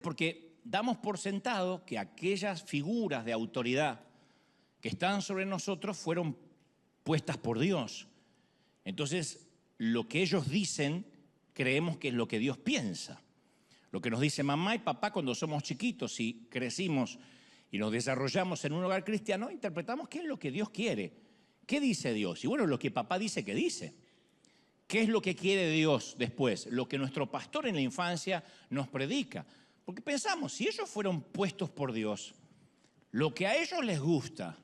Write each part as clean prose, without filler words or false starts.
Porque damos por sentado que aquellas figuras de autoridad que están sobre nosotros fueron puestas por Dios. Entonces, lo que ellos dicen, creemos que es lo que Dios piensa. Lo que nos dice mamá y papá cuando somos chiquitos y crecimos y nos desarrollamos en un hogar cristiano, interpretamos qué es lo que Dios quiere. ¿Qué dice Dios? Y bueno, lo que papá dice que dice. ¿Qué es lo que quiere Dios después? Lo que nuestro pastor en la infancia nos predica. Porque pensamos, si ellos fueron puestos por Dios, lo que a ellos les gusta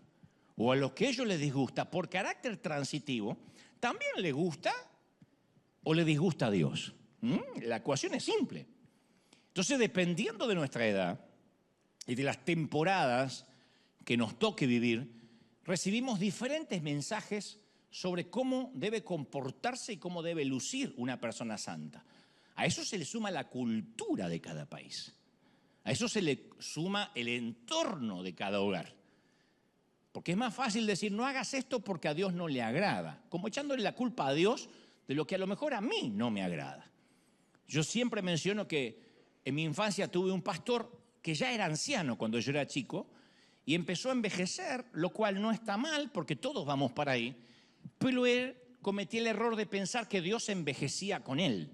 o a lo que a ellos les disgusta, por carácter transitivo, también le gusta o le disgusta a Dios. La ecuación es simple. Entonces, dependiendo de nuestra edad y de las temporadas que nos toque vivir, recibimos diferentes mensajes sobre cómo debe comportarse y cómo debe lucir una persona santa. A eso se le suma la cultura de cada país. A eso se le suma el entorno de cada hogar. Porque es más fácil decir, no hagas esto porque a Dios no le agrada, como echándole la culpa a Dios de lo que a lo mejor a mí no me agrada. Yo siempre menciono que en mi infancia tuve un pastor que ya era anciano cuando yo era chico y empezó a envejecer, lo cual no está mal porque todos vamos para ahí, pero él cometía el error de pensar que Dios envejecía con él.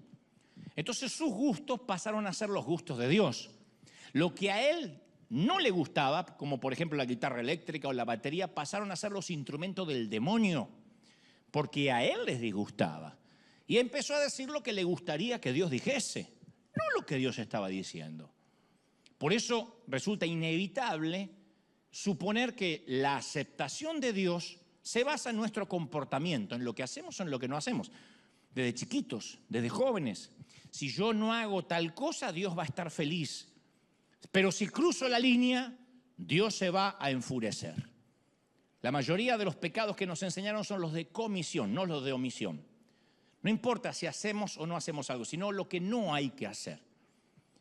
Entonces sus gustos pasaron a ser los gustos de Dios. Lo que a él no le gustaba, como por ejemplo la guitarra eléctrica o la batería, pasaron a ser los instrumentos del demonio, porque a él les disgustaba. Y empezó a decir lo que le gustaría que Dios dijese, no lo que Dios estaba diciendo. Por eso resulta inevitable suponer que la aceptación de Dios se basa en nuestro comportamiento, en lo que hacemos o en lo que no hacemos. Desde chiquitos, desde jóvenes. Si yo no hago tal cosa, Dios va a estar feliz. Pero si cruzo la línea, Dios se va a enfurecer. La mayoría de los pecados que nos enseñaron son los de comisión, no los de omisión. No importa si hacemos o no hacemos algo, sino lo que no hay que hacer.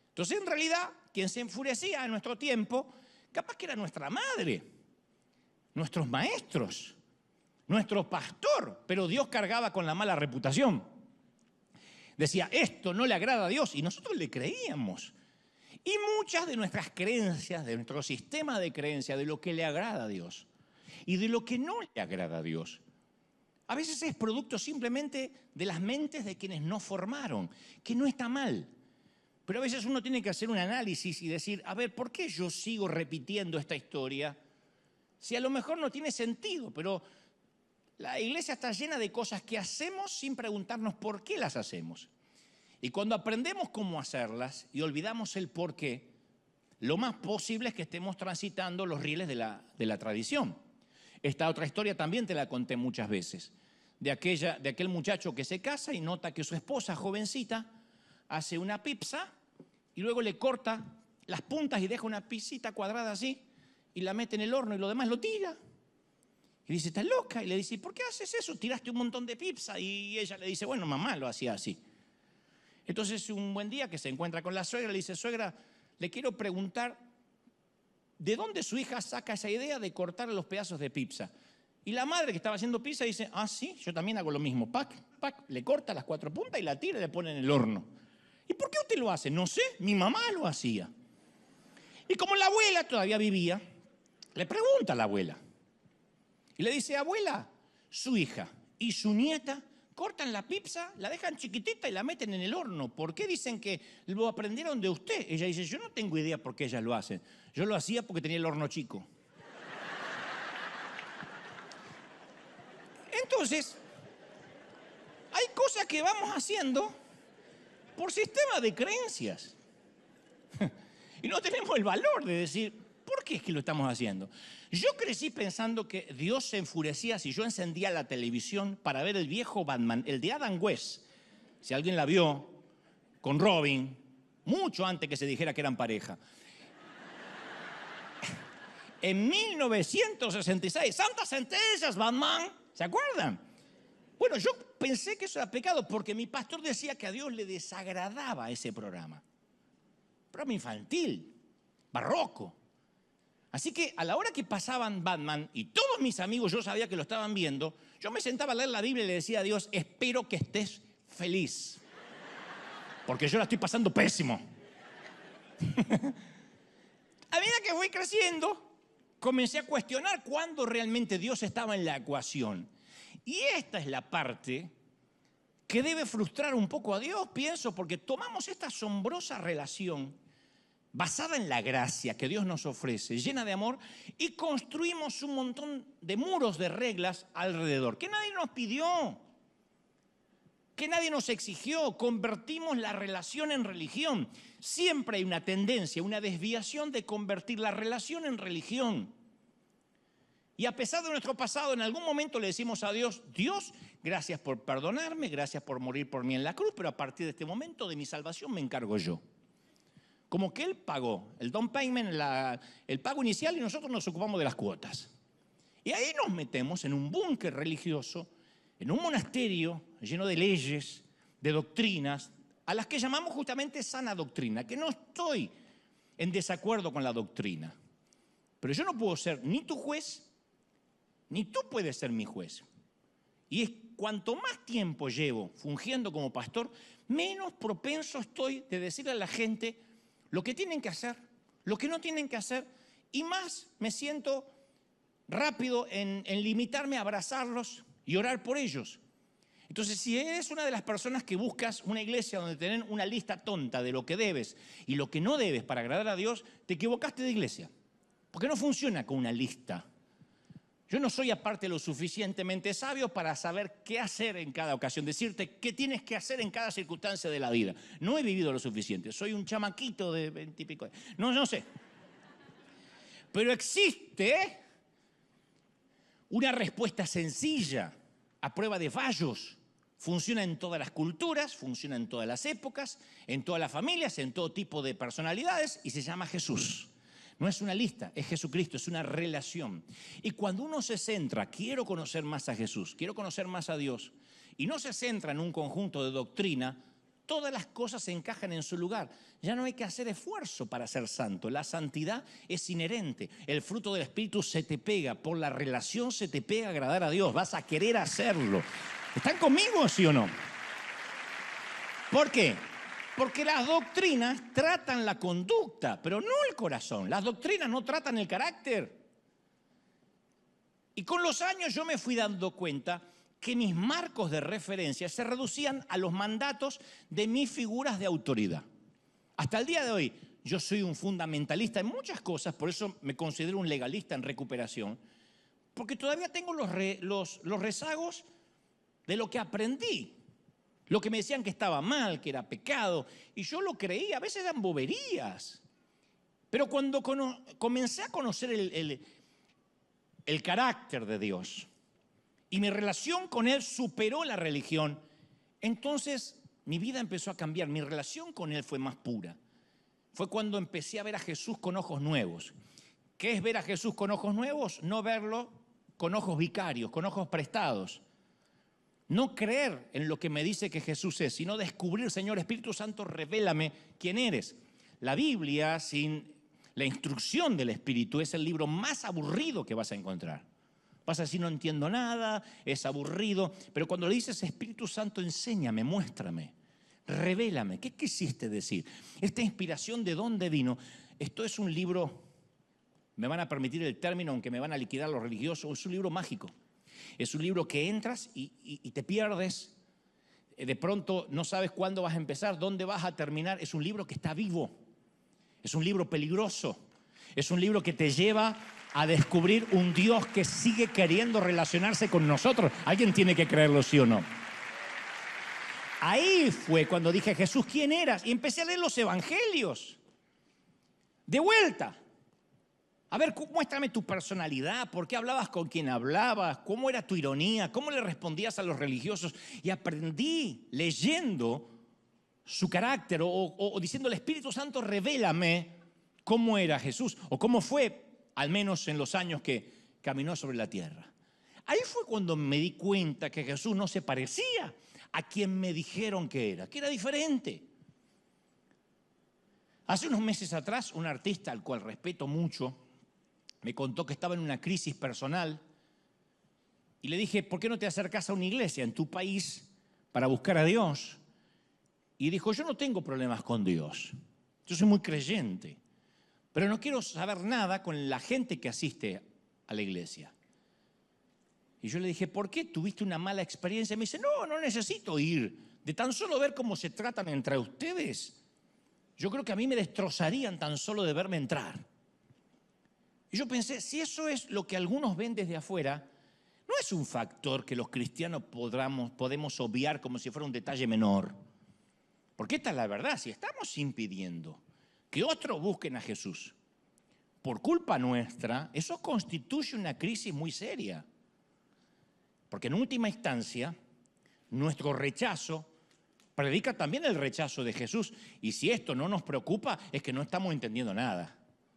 Entonces, en realidad, quien se enfurecía en nuestro tiempo, capaz que era nuestra madre, nuestros maestros, nuestro pastor, pero Dios cargaba con la mala reputación. Decía, esto no le agrada a Dios, y nosotros le creíamos. Y muchas de nuestras creencias, de nuestro sistema de creencias, de lo que le agrada a Dios y de lo que no le agrada a Dios, a veces es producto simplemente de las mentes de quienes nos formaron, que no está mal. Pero a veces uno tiene que hacer un análisis y decir, a ver, ¿por qué yo sigo repitiendo esta historia? Si a lo mejor no tiene sentido, pero la iglesia está llena de cosas que hacemos sin preguntarnos por qué las hacemos. Y cuando aprendemos cómo hacerlas y olvidamos el por qué, lo más posible es que estemos transitando los rieles de la tradición. Esta otra historia también te la conté muchas veces, de aquel muchacho que se casa y nota que su esposa, jovencita, hace una pizza y luego le corta las puntas y deja una pizzita cuadrada así y la mete en el horno y lo demás lo tira. Y dice, ¿estás loca? Y le dice, ¿por qué haces eso? Tiraste un montón de pizza. Y ella le dice, bueno, mamá lo hacía así. Entonces un buen día que se encuentra con la suegra, le dice, suegra, le quiero preguntar, ¿de dónde su hija saca esa idea de cortar los pedazos de pizza? Y la madre que estaba haciendo pizza dice, ah, sí, yo también hago lo mismo. Pac, pac, le corta las 4 puntas y la tira y le pone en el horno. ¿Y por qué usted lo hace? No sé, mi mamá lo hacía. Y como la abuela todavía vivía, le pregunta a la abuela. Y le dice, abuela, su hija y su nieta cortan la pizza, la dejan chiquitita y la meten en el horno. ¿Por qué dicen que lo aprendieron de usted? Ella dice, yo no tengo idea por qué ellas lo hacen. Yo lo hacía porque tenía el horno chico. Entonces, hay cosas que vamos haciendo por sistema de creencias. Y no tenemos el valor de decir, ¿por qué es que lo estamos haciendo? Yo crecí pensando que Dios se enfurecía si yo encendía la televisión para ver el viejo Batman, el de Adam West. Si alguien la vio, con Robin, mucho antes que se dijera que eran pareja. En 1966, Santas Centellas, Batman, ¿se acuerdan? Bueno, yo pensé que eso era pecado porque mi pastor decía que a Dios le desagradaba ese programa. Programa infantil, barroco. Así que a la hora que pasaban Batman y todos mis amigos yo sabía que lo estaban viendo, yo me sentaba a leer la Biblia y le decía a Dios, espero que estés feliz. Porque yo la estoy pasando pésimo. A medida que fui creciendo, comencé a cuestionar cuándo realmente Dios estaba en la ecuación. Y esta es la parte que debe frustrar un poco a Dios, pienso, porque tomamos esta asombrosa relación basada en la gracia que Dios nos ofrece, llena de amor, y construimos un montón de muros de reglas alrededor, que nadie nos pidió, que nadie nos exigió. Convertimos la relación en religión. Siempre hay una tendencia, una desviación de convertir la relación en religión. Y a pesar de nuestro pasado, en algún momento le decimos a Dios: Dios, gracias por perdonarme, gracias por morir por mí en la cruz, pero a partir de este momento de mi salvación me encargo yo. Como que Él pagó el down payment, el pago inicial, y nosotros nos ocupamos de las cuotas. Y ahí nos metemos en un búnker religioso, en un monasterio lleno de leyes, de doctrinas, a las que llamamos justamente sana doctrina, que no estoy en desacuerdo con la doctrina. Pero yo no puedo ser ni tu juez, ni tú puedes ser mi juez. Y es cuanto más tiempo llevo fungiendo como pastor, menos propenso estoy de decirle a la gente lo que tienen que hacer, lo que no tienen que hacer, y más me siento rápido en limitarme a abrazarlos y orar por ellos. Entonces, si eres una de las personas que buscas una iglesia donde tienen una lista tonta de lo que debes y lo que no debes para agradar a Dios, te equivocaste de iglesia. Porque no funciona con una lista. Yo no soy aparte lo suficientemente sabio para saber qué hacer en cada ocasión, decirte qué tienes que hacer en cada circunstancia de la vida. No he vivido lo suficiente, soy un chamaquito de 20 y pico. No sé. Pero existe una respuesta sencilla, a prueba de fallos. Funciona en todas las culturas, funciona en todas las épocas, en todas las familias, en todo tipo de personalidades, y se llama Jesús. No es una lista, es Jesucristo, es una relación. Y cuando uno se centra, quiero conocer más a Jesús, quiero conocer más a Dios, y no se centra en un conjunto de doctrina, todas las cosas se encajan en su lugar. Ya no hay que hacer esfuerzo para ser santo. La santidad es inherente. El fruto del Espíritu se te pega, por la relación se te pega a agradar a Dios. Vas a querer hacerlo. ¿Están conmigo, sí o no? ¿Por qué? Porque las doctrinas tratan la conducta, pero no el corazón. Las doctrinas no tratan el carácter. Y con los años yo me fui dando cuenta que mis marcos de referencia se reducían a los mandatos de mis figuras de autoridad. Hasta el día de hoy yo soy un fundamentalista en muchas cosas, por eso me considero un legalista en recuperación, porque todavía tengo los rezagos de lo que aprendí. Lo que me decían que estaba mal, que era pecado, y yo lo creía, a veces eran boberías. Pero cuando comencé a conocer el carácter de Dios y mi relación con Él superó la religión, entonces mi vida empezó a cambiar, mi relación con Él fue más pura. Fue cuando empecé a ver a Jesús con ojos nuevos. ¿Qué es ver a Jesús con ojos nuevos? No verlo con ojos vicarios, con ojos prestados. No creer en lo que me dice que Jesús es, sino descubrir: Señor Espíritu Santo, revélame quién eres. La Biblia, sin la instrucción del Espíritu, es el libro más aburrido que vas a encontrar. Vas a decir: no entiendo nada, es aburrido. Pero cuando le dices: Espíritu Santo, enséñame, muéstrame, revélame, ¿qué quisiste decir? Esta inspiración, ¿de dónde vino? Esto es un libro, me van a permitir el término, aunque me van a liquidar los religiosos, es un libro mágico. Es un libro que entras y te pierdes. De pronto no sabes cuándo vas a empezar, dónde vas a terminar. Es un libro que está vivo. Es un libro peligroso. Es un libro que te lleva a descubrir un Dios que sigue queriendo relacionarse con nosotros. Alguien tiene que creerlo, sí o no. Ahí fue cuando dije: Jesús, ¿quién eras? Y empecé a leer los evangelios. De vuelta. A ver, muéstrame tu personalidad, por qué hablabas con quien hablabas, cómo era tu ironía, cómo le respondías a los religiosos. Y aprendí leyendo su carácter o diciéndole: Espíritu Santo, revélame cómo era Jesús o cómo fue, al menos en los años que caminó sobre la tierra. Ahí fue cuando me di cuenta que Jesús no se parecía a quien me dijeron que era diferente. Hace unos meses atrás, un artista al cual respeto mucho me contó que estaba en una crisis personal y le dije: ¿por qué no te acercas a una iglesia en tu país para buscar a Dios? Y dijo: yo no tengo problemas con Dios. Yo soy muy creyente, pero no quiero saber nada con la gente que asiste a la iglesia. Y yo le dije, ¿por qué tuviste una mala experiencia? Y me dice, no necesito ir. De tan solo ver cómo se tratan entre ustedes, yo creo que a mí me destrozarían tan solo de verme entrar. Y yo pensé, si eso es lo que algunos ven desde afuera, no es un factor que los cristianos podemos obviar como si fuera un detalle menor. Porque esta es la verdad, si estamos impidiendo que otros busquen a Jesús por culpa nuestra, eso constituye una crisis muy seria. Porque en última instancia, nuestro rechazo predica también el rechazo de Jesús. Y si esto no nos preocupa, es que no estamos entendiendo nada.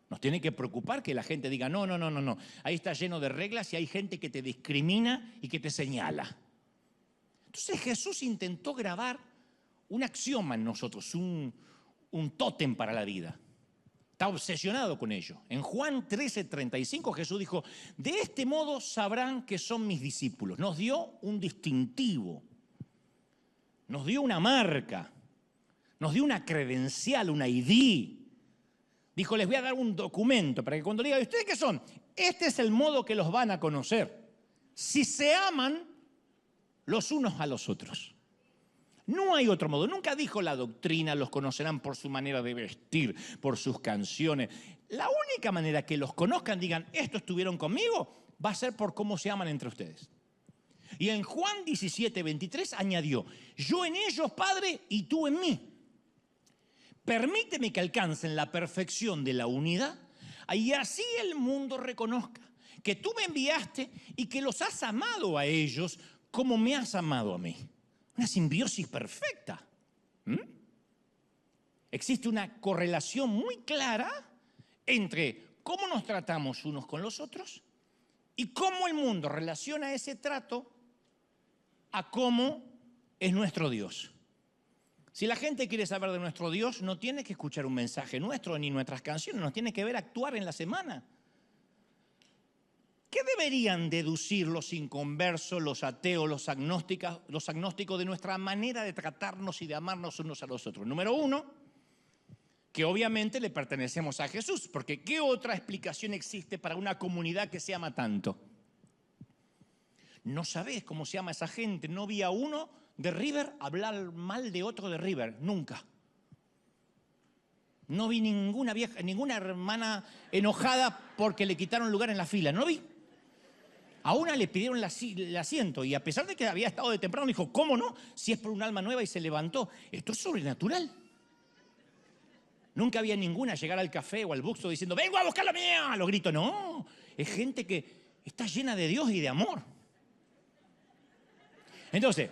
Nos tiene que preocupar que la gente diga, no. Ahí está lleno de reglas y hay gente que te discrimina y que te señala. Entonces Jesús intentó grabar un axioma en nosotros, un tótem para la vida. Está obsesionado con ello. En Juan 13:35 Jesús dijo, de este modo sabrán que son mis discípulos. Nos dio un distintivo, nos dio una marca, nos dio una credencial, una ID. Dijo, les voy a dar un documento para que cuando le digan, ¿ustedes qué son? Este es el modo que los van a conocer. Si se aman los unos a los otros. No hay otro modo. Nunca dijo la doctrina, los conocerán por su manera de vestir, por sus canciones. La única manera que los conozcan, digan, estos estuvieron conmigo, va a ser por cómo se aman entre ustedes. Y en Juan 17:23 añadió, yo en ellos, Padre, y tú en mí. Permíteme que alcancen la perfección de la unidad y así el mundo reconozca que tú me enviaste y que los has amado a ellos como me has amado a mí. Una simbiosis perfecta. Existe una correlación muy clara entre cómo nos tratamos unos con los otros y cómo el mundo relaciona ese trato a cómo es nuestro Dios. Si la gente quiere saber de nuestro Dios, no tiene que escuchar un mensaje nuestro ni nuestras canciones, nos tiene que ver actuar en la semana. ¿Qué deberían deducir los inconversos, los ateos, los agnósticos de nuestra manera de tratarnos y de amarnos unos a los otros? Número uno, que obviamente le pertenecemos a Jesús, porque ¿qué otra explicación existe para una comunidad que se ama tanto? No sabés cómo se llama esa gente, no vi a uno de River hablar mal de otro de River, nunca. No vi ninguna vieja, ninguna hermana enojada porque le quitaron lugar en la fila, no vi. A una le pidieron el asiento y a pesar de que había estado de temprano, dijo, ¿cómo no? Si es por un alma nueva y se levantó. Esto es sobrenatural. Nunca había ninguna llegar al café o al bookstore diciendo, vengo a buscar la mía, a los gritos. No, es gente que está llena de Dios y de amor. Entonces,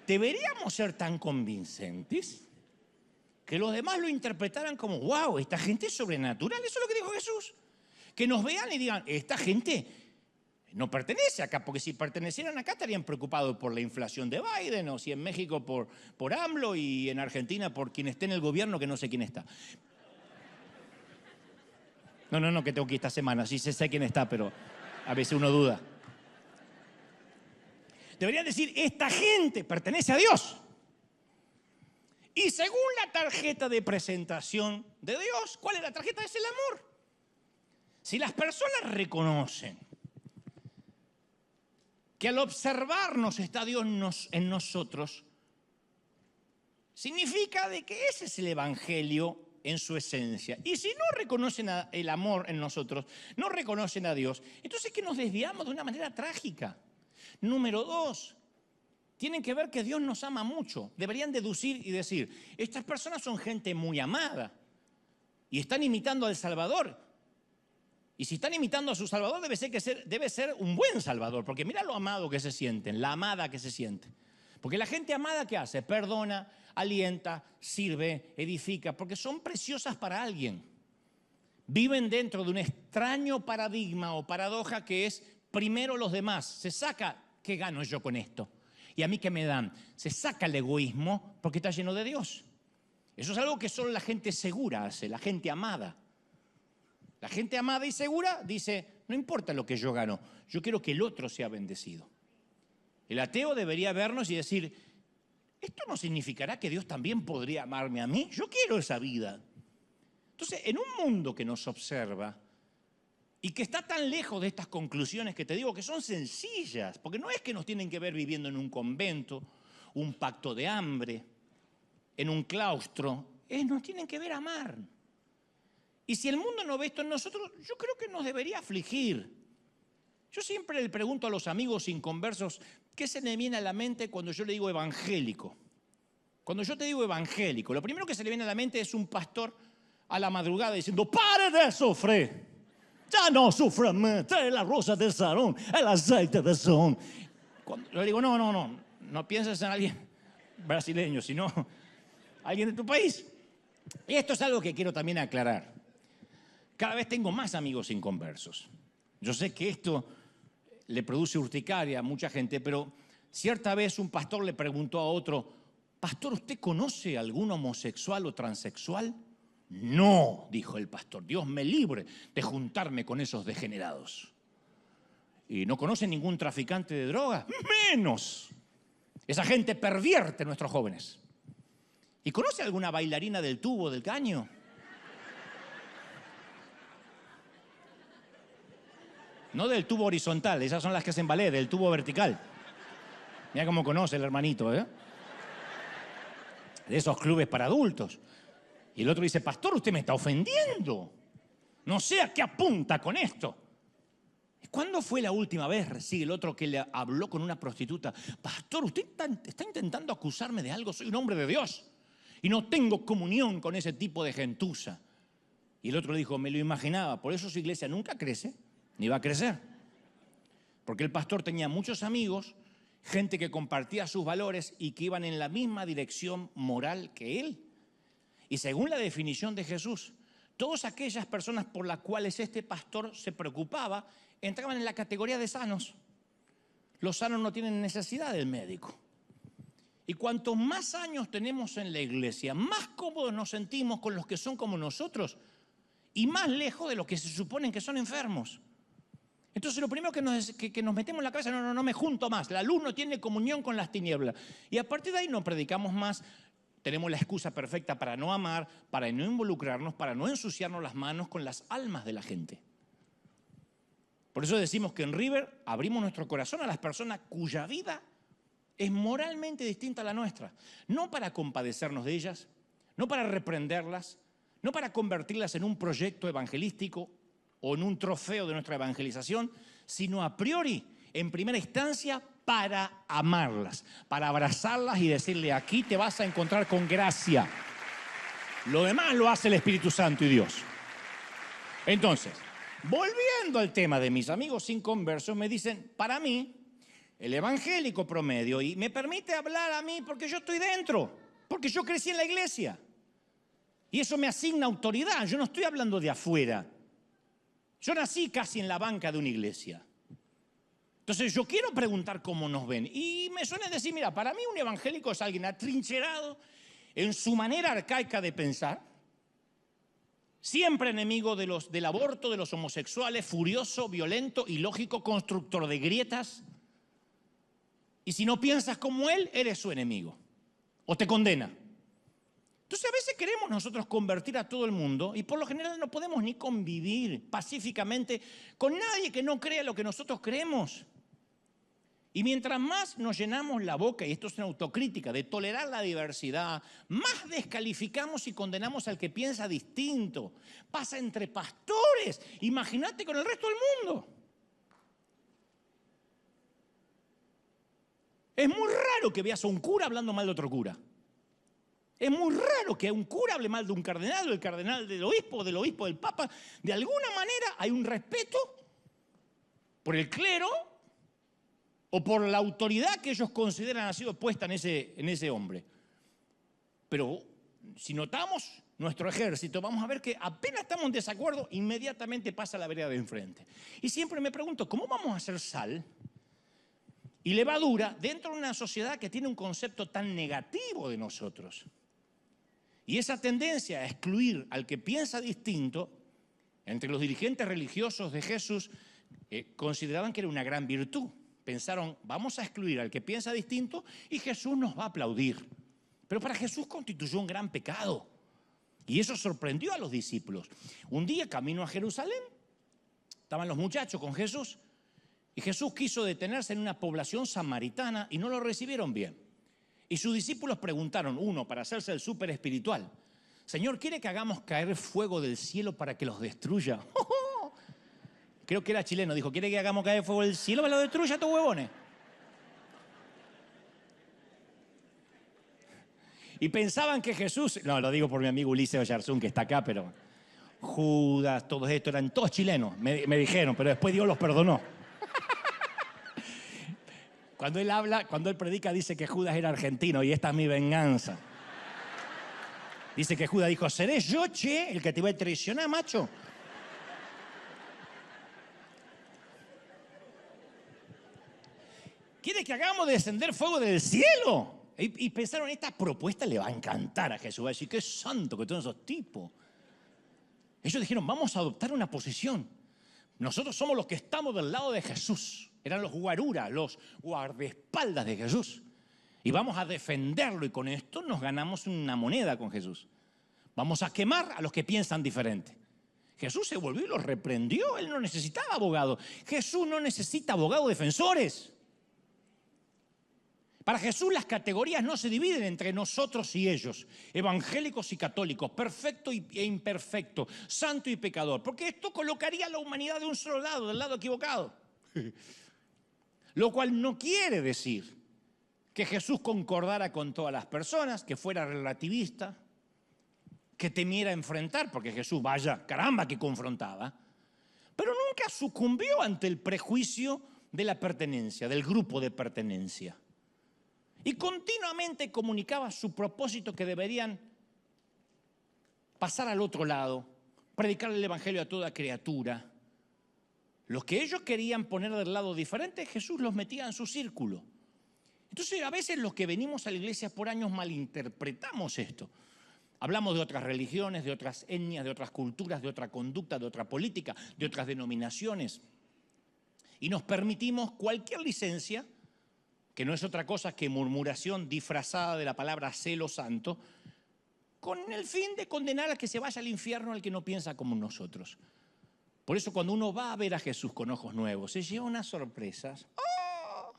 deberíamos ser tan convincentes que los demás lo interpretaran como, wow, esta gente es sobrenatural. Eso es lo que dijo Jesús. Que nos vean y digan, esta gente no pertenece acá, porque si pertenecieran acá estarían preocupados por la inflación de Biden, o si en México por AMLO y en Argentina por quien esté en el gobierno, que no sé quién está. No, que tengo que ir esta semana, sí sé quién está, pero a veces uno duda. Deberían decir, esta gente pertenece a Dios. Y según la tarjeta de presentación de Dios, ¿cuál es la tarjeta? Es el amor. Si las personas reconocen que al observarnos está Dios en nosotros, significa de que ese es el evangelio en su esencia. Y si no reconocen el amor en nosotros, no reconocen a Dios, entonces es que nos desviamos de una manera trágica. Número 2, tienen que ver que Dios nos ama mucho. Deberían deducir y decir, estas personas son gente muy amada y están imitando al Salvador. Y si están imitando a su Salvador, debe ser un buen Salvador, porque mira lo amado que se sienten, la amada que se siente. Porque la gente amada, ¿qué hace? Perdona, alienta, sirve, edifica, porque son preciosas para alguien. Viven dentro de un extraño paradigma o paradoja que es primero los demás. Se saca, ¿qué gano yo con esto? ¿Y a mí qué me dan? Se saca el egoísmo porque está lleno de Dios. Eso es algo que solo la gente segura hace, la gente amada. La gente amada y segura dice, no importa lo que yo gano, yo quiero que el otro sea bendecido. El ateo debería vernos y decir, ¿esto no significará que Dios también podría amarme a mí? Yo quiero esa vida. Entonces, en un mundo que nos observa y que está tan lejos de estas conclusiones que te digo que son sencillas, porque no es que nos tienen que ver viviendo en un convento, un pacto de hambre, en un claustro, nos tienen que ver amar. Y si el mundo no ve esto en nosotros, yo creo que nos debería afligir. Yo siempre le pregunto a los amigos inconversos, ¿qué se le viene a la mente cuando yo le digo evangélico? Cuando yo te digo evangélico, lo primero que se le viene a la mente es un pastor a la madrugada diciendo, ¡pare de sufrir! Ya no sufra más, trae la rosa del Sarón, el aceite de Sarón. Cuando yo le digo, no pienses en alguien brasileño, sino alguien de tu país. Y esto es algo que quiero también aclarar. Cada vez tengo más amigos inconversos. Yo sé que esto le produce urticaria a mucha gente, pero cierta vez un pastor le preguntó a otro, pastor, ¿usted conoce algún homosexual o transexual? No, dijo el pastor, Dios me libre de juntarme con esos degenerados. ¿Y no conoce ningún traficante de drogas? Menos. Esa gente pervierte a nuestros jóvenes. ¿Y conoce alguna bailarina del tubo, del caño? No del tubo horizontal, esas son las que hacen ballet, del tubo vertical. Mira cómo conoce el hermanito, ¿eh? De esos clubes para adultos. Y el otro dice, pastor, usted me está ofendiendo. No sé a qué apunta con esto. ¿Cuándo fue la última vez, sigue el otro, que le habló con una prostituta? Pastor, usted está intentando acusarme de algo, soy un hombre de Dios. Y no tengo comunión con ese tipo de gentuza. Y el otro le dijo, me lo imaginaba, por eso su iglesia nunca crece, ni va a crecer. Porque el pastor tenía muchos amigos, gente que compartía sus valores y que iban en la misma dirección moral que él. Y según la definición de Jesús, todas aquellas personas por las cuales este pastor se preocupaba entraban en la categoría de sanos. Los sanos no tienen necesidad del médico. Y cuanto más años tenemos en la iglesia, más cómodos nos sentimos con los que son como nosotros y más lejos de los que se suponen que son enfermos. Entonces lo primero que nos metemos en la cabeza, no me junto más, la luz no tiene comunión con las tinieblas. Y a partir de ahí no predicamos más, tenemos la excusa perfecta para no amar, para no involucrarnos, para no ensuciarnos las manos con las almas de la gente. Por eso decimos que en River abrimos nuestro corazón a las personas cuya vida es moralmente distinta a la nuestra. No para compadecernos de ellas, no para reprenderlas, no para convertirlas en un proyecto evangelístico o en un trofeo de nuestra evangelización, sino a priori, en primera instancia, para amarlas, para abrazarlas y decirle, aquí te vas a encontrar con gracia. Lo demás lo hace el Espíritu Santo y Dios. Entonces, volviendo al tema de mis amigos inconversos, me dicen, para mí, el evangélico promedio, y me permite hablar a mí porque yo estoy dentro, porque yo crecí en la iglesia. Y eso me asigna autoridad, yo no estoy hablando de afuera. Yo nací casi en la banca de una iglesia. Entonces yo quiero preguntar cómo nos ven. Y me suelen decir, mira, para mí un evangélico es alguien atrincherado en su manera arcaica de pensar, siempre enemigo del aborto, de los homosexuales, furioso, violento, ilógico, constructor de grietas. Y si no piensas como él, eres su enemigo o te condena. Entonces a veces queremos nosotros convertir a todo el mundo y por lo general no podemos ni convivir pacíficamente con nadie que no crea lo que nosotros creemos. Y mientras más nos llenamos la boca, y esto es una autocrítica, de tolerar la diversidad, más descalificamos y condenamos al que piensa distinto. Pasa entre pastores, imagínate con el resto del mundo. Es muy raro que veas a un cura hablando mal de otro cura. Es muy raro que un cura hable mal de un cardenal, o el cardenal del obispo, o del obispo del papa. De alguna manera hay un respeto por el clero o por la autoridad que ellos consideran ha sido puesta en ese hombre. Pero si notamos nuestro ejército, vamos a ver que apenas estamos en desacuerdo, inmediatamente pasa a la vereda de enfrente. Y siempre me pregunto, ¿cómo vamos a hacer sal y levadura dentro de una sociedad que tiene un concepto tan negativo de nosotros? Y esa tendencia a excluir al que piensa distinto, entre los dirigentes religiosos de Jesús, consideraban que era una gran virtud. Pensaron, vamos a excluir al que piensa distinto y Jesús nos va a aplaudir. Pero para Jesús constituyó un gran pecado. Y eso sorprendió a los discípulos. Un día, camino a Jerusalén, estaban los muchachos con Jesús, y Jesús quiso detenerse en una población samaritana y no lo recibieron bien. Y sus discípulos preguntaron, uno, para hacerse el súper espiritual, Señor, ¿quiere que hagamos caer fuego del cielo para que los destruya? Creo que era chileno, dijo, ¿quiere que hagamos caer fuego del cielo para que los destruya estos huevones? Y pensaban que Jesús, no, lo digo por mi amigo Ulises Oyarzún, que está acá, pero Judas, todos estos eran todos chilenos, me dijeron, pero después Dios los perdonó. Cuando él habla, cuando él predica, dice que Judas era argentino y esta es mi venganza. Dice que Judas dijo, ¿seré yo, che, el que te voy a traicionar, macho? ¿Quiere que hagamos descender fuego del cielo? Y pensaron, esta propuesta le va a encantar a Jesús. Va a decir, qué santo que todos esos tipos. Ellos dijeron, vamos a adoptar una posición. Nosotros somos los que estamos del lado de Jesús. Eran los guaruras, los guardaespaldas de Jesús. Y vamos a defenderlo y con esto nos ganamos una moneda con Jesús. Vamos a quemar a los que piensan diferente. Jesús se volvió y los reprendió. Él no necesitaba abogado. Jesús no necesita abogados defensores. Para Jesús las categorías no se dividen entre nosotros y ellos, evangélicos y católicos, perfecto e imperfecto, santo y pecador, porque esto colocaría a la humanidad de un solo lado, del lado equivocado. Lo cual no quiere decir que Jesús concordara con todas las personas, que fuera relativista, que temiera enfrentar, porque Jesús, vaya, caramba, que confrontaba, pero nunca sucumbió ante el prejuicio de la pertenencia, del grupo de pertenencia. Y continuamente comunicaba su propósito que deberían pasar al otro lado, predicar el evangelio a toda criatura. Los que ellos querían poner del lado diferente, Jesús los metía en su círculo. Entonces, a veces los que venimos a la iglesia por años malinterpretamos esto. Hablamos de otras religiones, de otras etnias, de otras culturas, de otra conducta, de otra política, de otras denominaciones. Y nos permitimos cualquier licencia, que no es otra cosa que murmuración disfrazada de la palabra celo santo, con el fin de condenar al que se vaya al infierno al que no piensa como nosotros. Por eso cuando uno va a ver a Jesús con ojos nuevos, se lleva unas sorpresas. ¡Oh!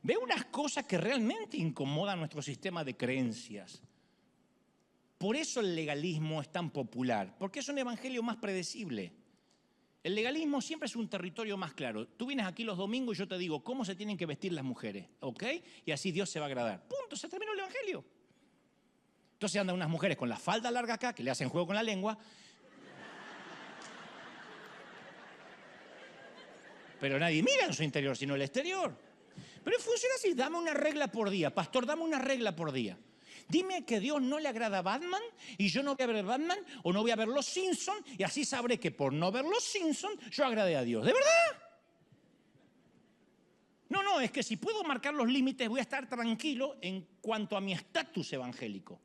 Ve unas cosas que realmente incomodan nuestro sistema de creencias. Por eso el legalismo es tan popular, porque es un evangelio más predecible. El legalismo siempre es un territorio más claro. Tú vienes aquí los domingos y yo te digo cómo se tienen que vestir las mujeres, ¿ok? Y así Dios se va a agradar. Punto, se terminó el evangelio. Entonces andan unas mujeres con la falda larga acá, que le hacen juego con la lengua. Pero nadie mira en su interior, sino el exterior. Pero funciona así, dame una regla por día. Pastor, dame una regla por día. Dime que a Dios no le agrada Batman y yo no voy a ver Batman o no voy a ver Los Simpsons y así sabré que por no ver Los Simpsons yo agradé a Dios. ¿De verdad? No, es que si puedo marcar los límites voy a estar tranquilo en cuanto a mi estatus evangélico.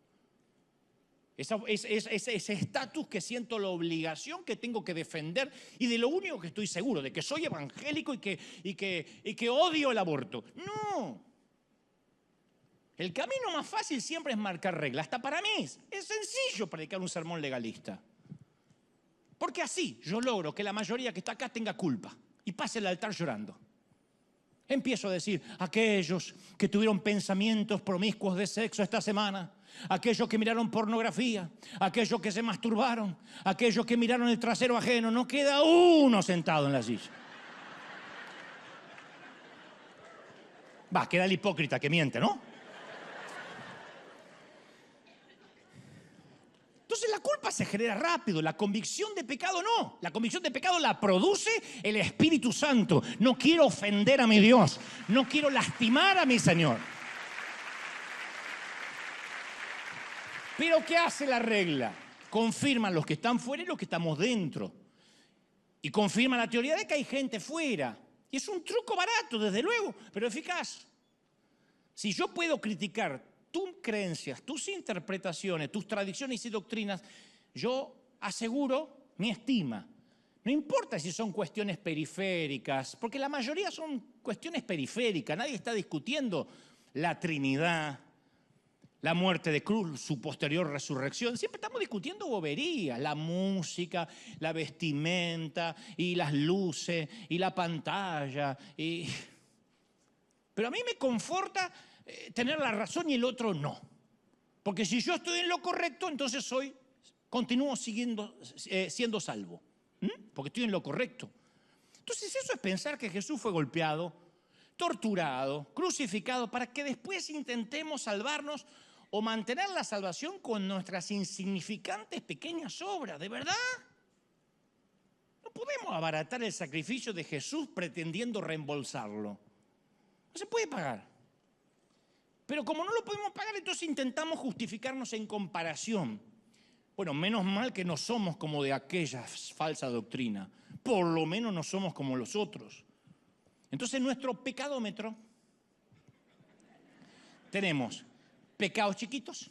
Ese estatus que siento la obligación que tengo que defender y de lo único que estoy seguro, de que soy evangélico y que odio el aborto. No. El camino más fácil siempre es marcar reglas. Hasta para mí es sencillo predicar un sermón legalista. Porque así yo logro que la mayoría que está acá tenga culpa y pase el altar llorando. Empiezo a decir, aquellos que tuvieron pensamientos promiscuos de sexo esta semana, aquellos que miraron pornografía, aquellos que se masturbaron, aquellos que miraron el trasero ajeno, no queda uno sentado en la silla. Queda el hipócrita que miente, ¿no? Entonces la culpa se genera rápido, la convicción de pecado no. La convicción de pecado la produce el Espíritu Santo. No quiero ofender a mi Dios, no quiero lastimar a mi Señor. Pero ¿qué hace la regla? Confirman los que están fuera y los que estamos dentro. Y confirma la teoría de que hay gente fuera. Y es un truco barato, desde luego, pero eficaz. Si yo puedo criticar tus creencias, tus interpretaciones, tus tradiciones y doctrinas, yo aseguro mi estima. No importa si son cuestiones periféricas, porque la mayoría son cuestiones periféricas. Nadie está discutiendo la Trinidad, la muerte de cruz, su posterior resurrección. Siempre estamos discutiendo boberías, la música, la vestimenta y las luces y la pantalla. Pero a mí me conforta tener la razón y el otro no. Porque si yo estoy en lo correcto, entonces continúo siendo salvo. Porque estoy en lo correcto. Entonces eso es pensar que Jesús fue golpeado, torturado, crucificado, para que después intentemos salvarnos o mantener la salvación con nuestras insignificantes pequeñas obras. ¿De verdad? No podemos abaratar el sacrificio de Jesús pretendiendo reembolsarlo. No se puede pagar. Pero como no lo podemos pagar, entonces intentamos justificarnos en comparación. Bueno, menos mal que no somos como de aquella falsa doctrina. Por lo menos no somos como los otros. Entonces, en nuestro pecadómetro tenemos pecados chiquitos,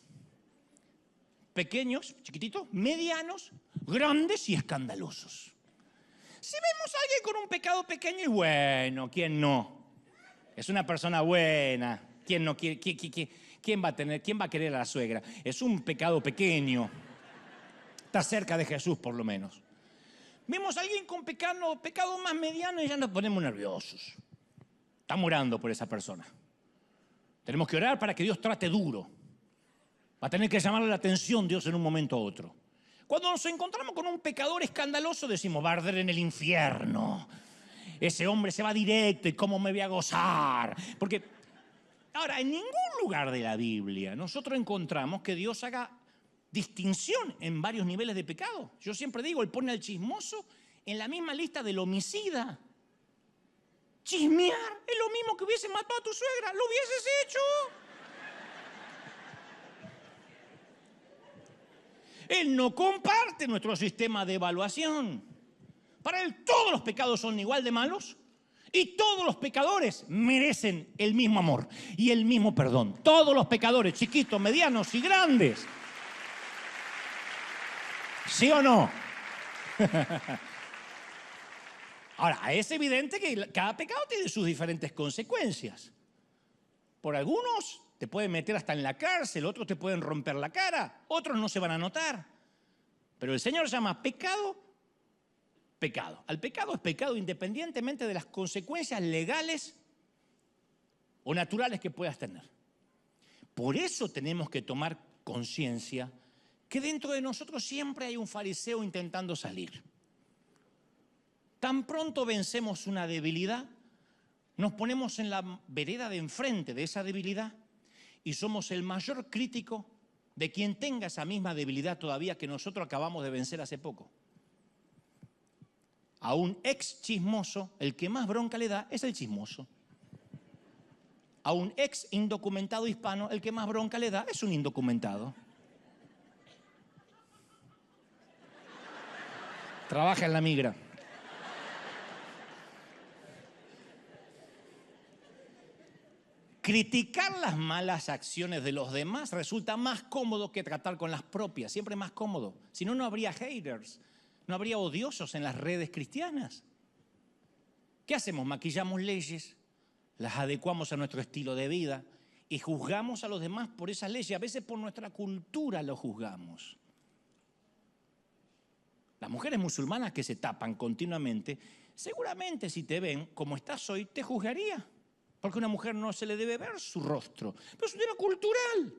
pequeños, chiquititos, medianos, grandes y escandalosos. Si vemos a alguien con un pecado pequeño, y bueno, ¿quién no? Es una persona buena. ¿Quién no quiere? ¿Quién va a querer a la suegra? Es un pecado pequeño. Está cerca de Jesús, por lo menos. Vemos a alguien con pecado más mediano y ya nos ponemos nerviosos. Estamos orando por esa persona. Tenemos que orar para que Dios trate duro. Va a tener que llamarle la atención Dios en un momento u otro. Cuando nos encontramos con un pecador escandaloso, decimos, va a arder en el infierno. Ese hombre se va directo y cómo me voy a gozar. Porque, ahora, en ningún lugar de la Biblia nosotros encontramos que Dios haga distinción en varios niveles de pecado. Yo siempre digo, Él pone al chismoso en la misma lista del homicida. Chismear es lo mismo que hubiese matado a tu suegra. ¿Lo hubieses hecho? Él no comparte nuestro sistema de evaluación. Para Él todos los pecados son igual de malos y todos los pecadores merecen el mismo amor y el mismo perdón. Todos los pecadores, chiquitos, medianos y grandes. ¿Sí o no? Ahora, es evidente que cada pecado tiene sus diferentes consecuencias. Por algunos te pueden meter hasta en la cárcel, otros te pueden romper la cara, otros no se van a notar. Pero el Señor llama pecado, pecado. Al pecado es pecado independientemente de las consecuencias legales o naturales que puedas tener. Por eso tenemos que tomar conciencia que dentro de nosotros siempre hay un fariseo intentando salir. Tan pronto vencemos una debilidad, nos ponemos en la vereda de enfrente de esa debilidad y somos el mayor crítico de quien tenga esa misma debilidad todavía que nosotros acabamos de vencer hace poco. A un ex chismoso, el que más bronca le da es el chismoso. A un ex indocumentado hispano, el que más bronca le da es un indocumentado. Trabaja en la migra. Criticar las malas acciones de los demás resulta más cómodo que tratar con las propias, siempre más cómodo. Si no, no habría haters, no habría odiosos en las redes cristianas. ¿Qué hacemos? Maquillamos leyes, las adecuamos a nuestro estilo de vida y juzgamos a los demás por esas leyes. A veces por nuestra cultura lo juzgamos. Las mujeres musulmanas que se tapan continuamente, seguramente si te ven como estás hoy, te juzgaría. Porque a una mujer no se le debe ver su rostro. Pero es un tema cultural.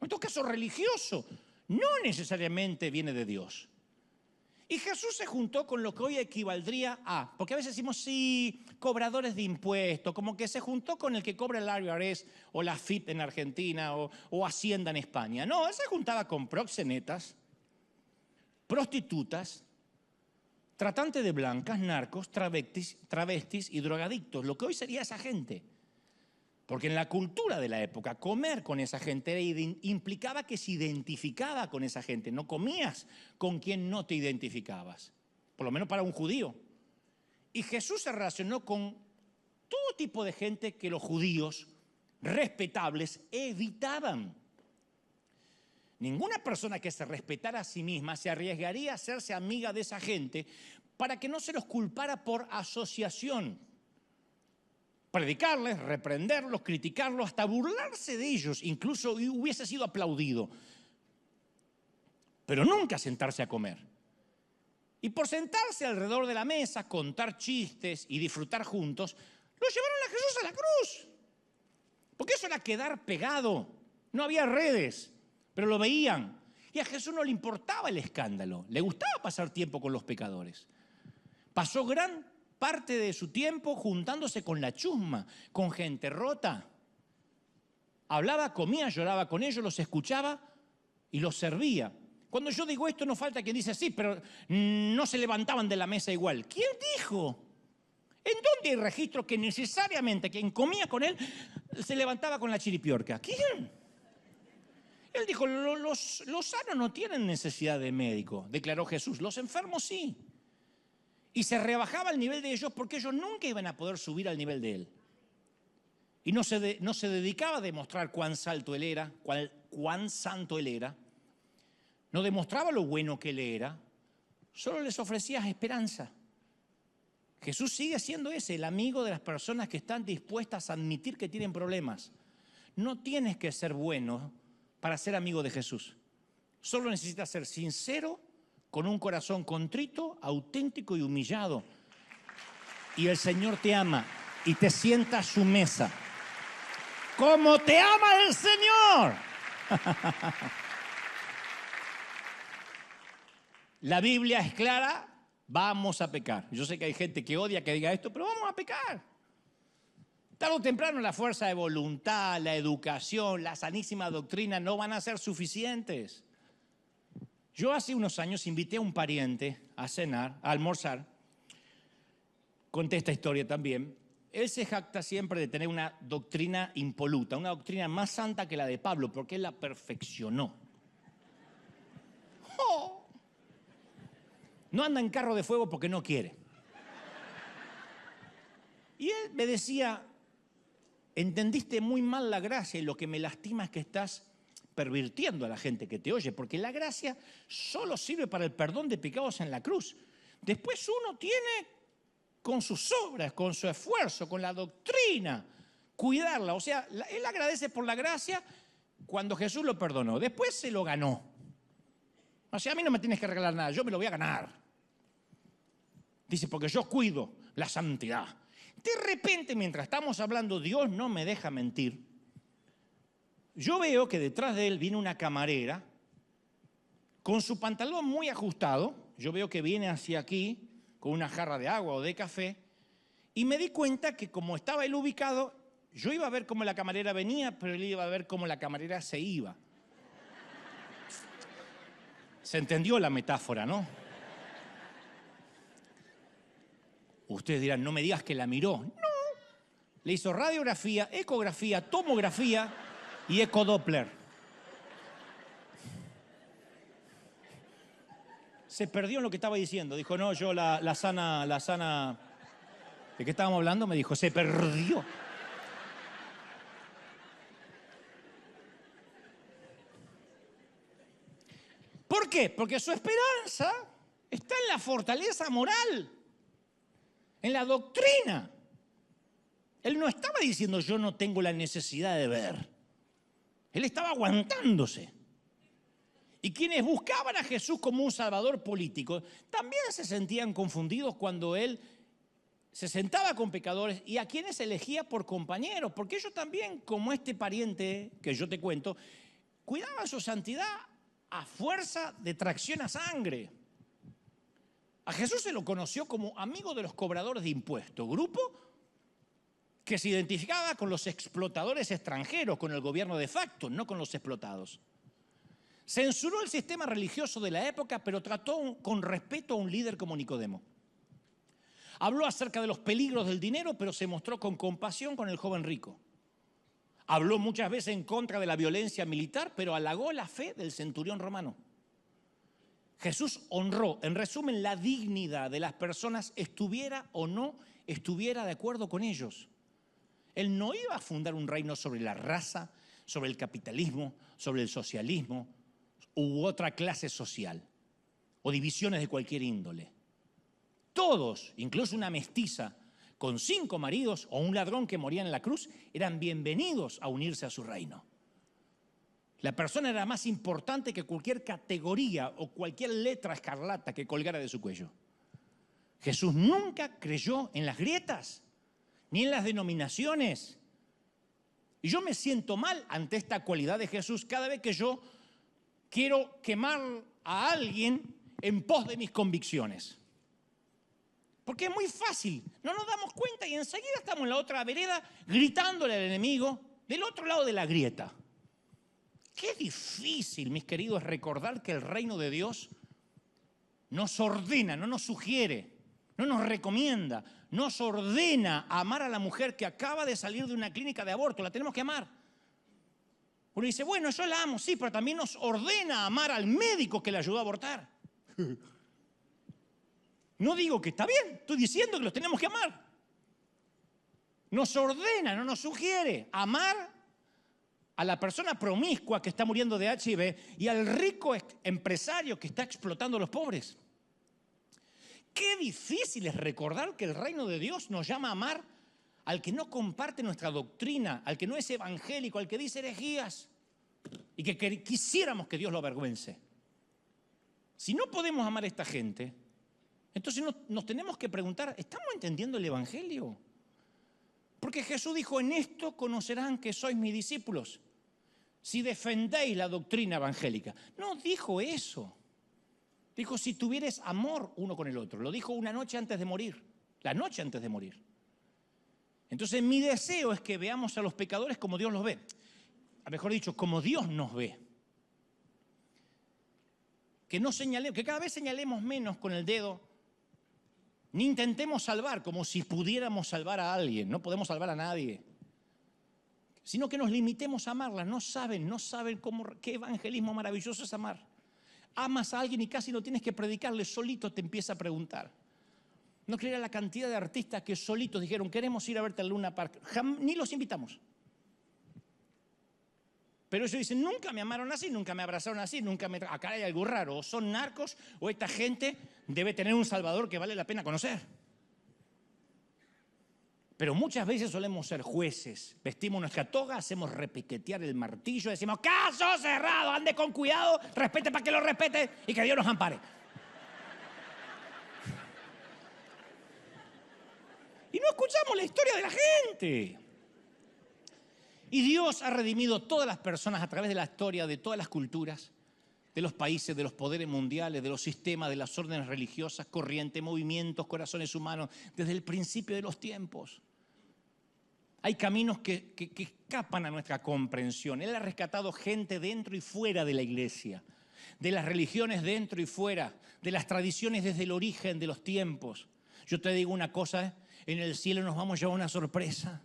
En todo caso religioso. No necesariamente viene de Dios. Y Jesús se juntó con lo que hoy equivaldría a, porque a veces decimos, sí, cobradores de impuestos, como que se juntó con el que cobra el IRS o la FIP en Argentina o Hacienda en España. No, él se juntaba con proxenetas, prostitutas, tratantes de blancas, narcos, travestis y drogadictos, lo que hoy sería esa gente. Porque en la cultura de la época, comer con esa gente implicaba que se identificaba con esa gente. No comías con quien no te identificabas, por lo menos para un judío. Y Jesús se relacionó con todo tipo de gente que los judíos respetables evitaban. Ninguna persona que se respetara a sí misma se arriesgaría a hacerse amiga de esa gente para que no se los culpara por asociación. predicarles, reprenderlos, criticarlos, hasta burlarse de ellos, incluso hubiese sido aplaudido. Pero nunca sentarse a comer. Y por sentarse alrededor de la mesa, contar chistes y disfrutar juntos, lo llevaron a Jesús a la cruz. Porque eso era quedar pegado. No había redes, pero lo veían. Y a Jesús no le importaba el escándalo. Le gustaba pasar tiempo con los pecadores. Pasó gran parte de su tiempo juntándose con la chusma, con gente rota. Hablaba, comía, lloraba con ellos, los escuchaba y los servía. Cuando yo digo esto, no falta quien dice, sí, pero no se levantaban de la mesa igual. ¿Quién dijo? ¿En dónde hay registro que necesariamente quien comía con él se levantaba con la chiripiorca? ¿Quién? Él dijo, los sanos no tienen necesidad de médico, declaró Jesús. Los enfermos sí. Y se rebajaba el nivel de ellos porque ellos nunca iban a poder subir al nivel de él. Y no se dedicaba a demostrar cuán santo él era, cuán santo él era. No demostraba lo bueno que él era, solo les ofrecía esperanza. Jesús sigue siendo ese, el amigo de las personas que están dispuestas a admitir que tienen problemas. No tienes que ser bueno para ser amigo de Jesús. Solo necesitas ser sincero, con un corazón contrito, auténtico y humillado. Y el Señor te ama y te sienta a su mesa. ¡Como te ama el Señor! La Biblia es clara, vamos a pecar. Yo sé que hay gente que odia que diga esto, pero vamos a pecar. Tarde o temprano la fuerza de voluntad, la educación, la sanísima doctrina no van a ser suficientes. Yo hace unos años invité a un pariente a cenar, a almorzar. Conté esta historia también. Él se jacta siempre de tener una doctrina impoluta, una doctrina más santa que la de Pablo, porque él la perfeccionó. ¡Oh! No anda en carro de fuego porque no quiere. Y él me decía, entendiste muy mal la gracia y lo que me lastima es que estás pervirtiendo a la gente que te oye, porque la gracia solo sirve para el perdón de pecados en la cruz. Después uno tiene, con sus obras, con su esfuerzo, con la doctrina, cuidarla. O sea, él agradece por la gracia cuando Jesús lo perdonó. Después se lo ganó. O sea, a mí no me tienes que regalar nada, yo me lo voy a ganar. Dice, porque yo cuido la santidad. De repente, mientras estamos hablando, Dios no me deja mentir. Yo veo que detrás de él viene una camarera con su pantalón muy ajustado. Yo veo que viene hacia aquí con una jarra de agua o de café. Y me di cuenta que como estaba él ubicado, yo iba a ver cómo la camarera venía, pero él iba a ver cómo la camarera se iba. Se entendió la metáfora, ¿no? Ustedes dirán, no me digas que la miró. No. Le hizo radiografía, ecografía, tomografía y ecodoppler. Se perdió en lo que estaba diciendo. Dijo, no, yo la sana... ¿De qué estábamos hablando? Me dijo, se perdió. ¿Por qué? Porque su esperanza está en la fortaleza moral, en la doctrina. Él no estaba diciendo yo no tengo la necesidad de ver. Él estaba aguantándose. Y quienes buscaban a Jesús como un salvador político también se sentían confundidos cuando él se sentaba con pecadores y a quienes elegía por compañeros, porque ellos también, como este pariente que yo te cuento, cuidaban su santidad a fuerza de tracción a sangre. A Jesús se lo conoció como amigo de los cobradores de impuestos, grupo que se identificaba con los explotadores extranjeros, con el gobierno de facto, no con los explotados. Censuró el sistema religioso de la época, pero trató con respeto a un líder como Nicodemo. Habló acerca de los peligros del dinero, pero se mostró con compasión con el joven rico. Habló muchas veces en contra de la violencia militar, pero halagó la fe del centurión romano. Jesús honró, en resumen, la dignidad de las personas, estuviera o no estuviera de acuerdo con ellos. Él no iba a fundar un reino sobre la raza, sobre el capitalismo, sobre el socialismo u otra clase social o divisiones de cualquier índole. Todos, incluso una mestiza, con 5 maridos o un ladrón que moría en la cruz, eran bienvenidos a unirse a su reino. La persona era más importante que cualquier categoría o cualquier letra escarlata que colgara de su cuello. Jesús nunca creyó en las grietas, ni en las denominaciones. Y yo me siento mal ante esta cualidad de Jesús cada vez que yo quiero quemar a alguien en pos de mis convicciones. Porque es muy fácil, no nos damos cuenta y enseguida estamos en la otra vereda gritándole al enemigo del otro lado de la grieta. Qué difícil, mis queridos, recordar que el reino de Dios nos ordena, no nos sugiere, no nos recomienda, nos ordena amar a la mujer que acaba de salir de una clínica de aborto. La tenemos que amar. Uno dice, bueno, yo la amo, sí, pero también nos ordena amar al médico que la ayudó a abortar. No digo que está bien, estoy diciendo que los tenemos que amar. Nos ordena, no nos sugiere amar a la persona promiscua que está muriendo de HIV y al rico empresario que está explotando a los pobres. Qué difícil es recordar que el reino de Dios nos llama a amar al que no comparte nuestra doctrina, al que no es evangélico, al que dice herejías y que quisiéramos que Dios lo avergüence. Si no podemos amar a esta gente, entonces nos tenemos que preguntar, ¿estamos entendiendo el evangelio? Porque Jesús dijo, en esto conocerán que sois mis discípulos, si defendéis la doctrina evangélica. No dijo eso. Dijo, si tuvieres amor uno con el otro. Lo dijo una noche antes de morir, la noche antes de morir. Entonces mi deseo es que veamos a los pecadores como Dios los ve. Mejor dicho, como Dios nos ve. Que cada vez señalemos menos con el dedo, ni intentemos salvar como si pudiéramos salvar a alguien. No podemos salvar a nadie. Sino que nos limitemos a amarla. No saben qué evangelismo maravilloso es amar. Amas a alguien y casi no tienes que predicarle, solito te empieza a preguntar. No creerá la cantidad de artistas que solitos dijeron, queremos ir a verte al Luna Park. Ni los invitamos. Pero ellos dicen, nunca me amaron así, nunca me abrazaron así, acá hay algo raro. O son narcos o esta gente debe tener un salvador que vale la pena conocer. Pero muchas veces solemos ser jueces. Vestimos nuestra toga, hacemos repiquetear el martillo, decimos, caso cerrado, ande con cuidado, respete para que lo respete y que Dios nos ampare. Y no escuchamos la historia de la gente. Y Dios ha redimido todas las personas a través de la historia, de todas las culturas, de los países, de los poderes mundiales, de los sistemas, de las órdenes religiosas, corrientes, movimientos, corazones humanos, desde el principio de los tiempos. Hay caminos que escapan a nuestra comprensión. Él ha rescatado gente dentro y fuera de la iglesia, de las religiones dentro y fuera, de las tradiciones desde el origen de los tiempos. Yo te digo una cosa, en el cielo nos vamos a llevar una sorpresa.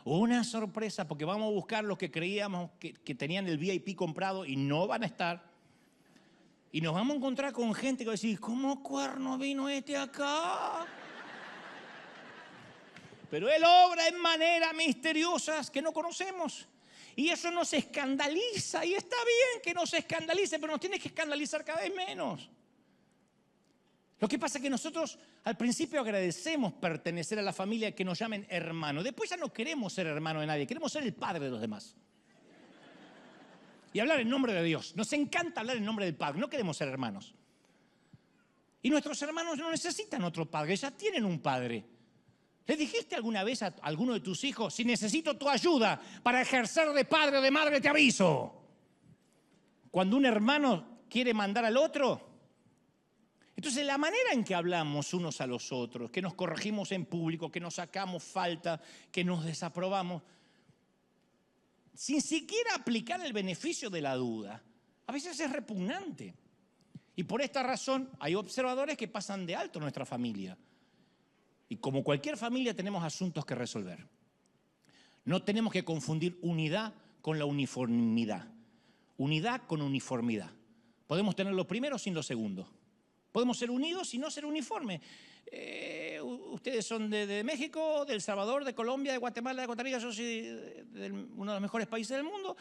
Una sorpresa, porque vamos a buscar los que creíamos que tenían el VIP comprado y no van a estar. Y nos vamos a encontrar con gente que va a decir, ¿cómo cuerno vino este acá? Pero Él obra en maneras misteriosas que no conocemos. Y eso nos escandaliza. Y está bien que nos escandalice, pero nos tiene que escandalizar cada vez menos. Lo que pasa es que nosotros al principio agradecemos pertenecer a la familia que nos llamen hermano. Después ya no queremos ser hermano de nadie, queremos ser el padre de los demás. Y hablar en nombre de Dios. Nos encanta hablar en nombre del Padre, no queremos ser hermanos. Y nuestros hermanos no necesitan otro padre, ya tienen un padre. ¿Le dijiste alguna vez a alguno de tus hijos, si necesito tu ayuda para ejercer de padre o de madre, te aviso? Cuando un hermano quiere mandar al otro. Entonces la manera en que hablamos unos a los otros, que nos corregimos en público, que nos sacamos falta, que nos desaprobamos, sin siquiera aplicar el beneficio de la duda, a veces es repugnante. Y por esta razón hay observadores que pasan de alto nuestra familia. Y como cualquier familia tenemos asuntos que resolver. No tenemos que confundir unidad con la uniformidad. Unidad con uniformidad. Podemos tener lo primero sin lo segundo. Podemos ser unidos y no ser uniformes. Ustedes son de México, de El Salvador, de Colombia, de Guatemala, de Costa Rica. Yo soy de uno de los mejores países del mundo.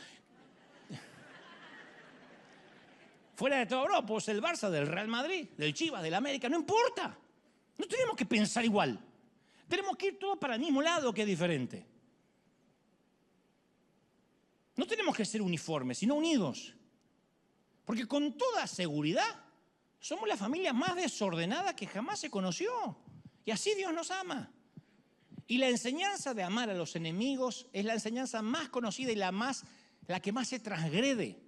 Fuera de todo, bro, pues el Barça, del Real Madrid, del Chivas, del América, no importa. No tenemos que pensar igual. Tenemos que ir todos para el mismo lado, que es diferente. No tenemos que ser uniformes, sino unidos. Porque con toda seguridad somos la familia más desordenada que jamás se conoció. Y así Dios nos ama. Y la enseñanza de amar a los enemigos es la enseñanza más conocida y la que más se transgrede.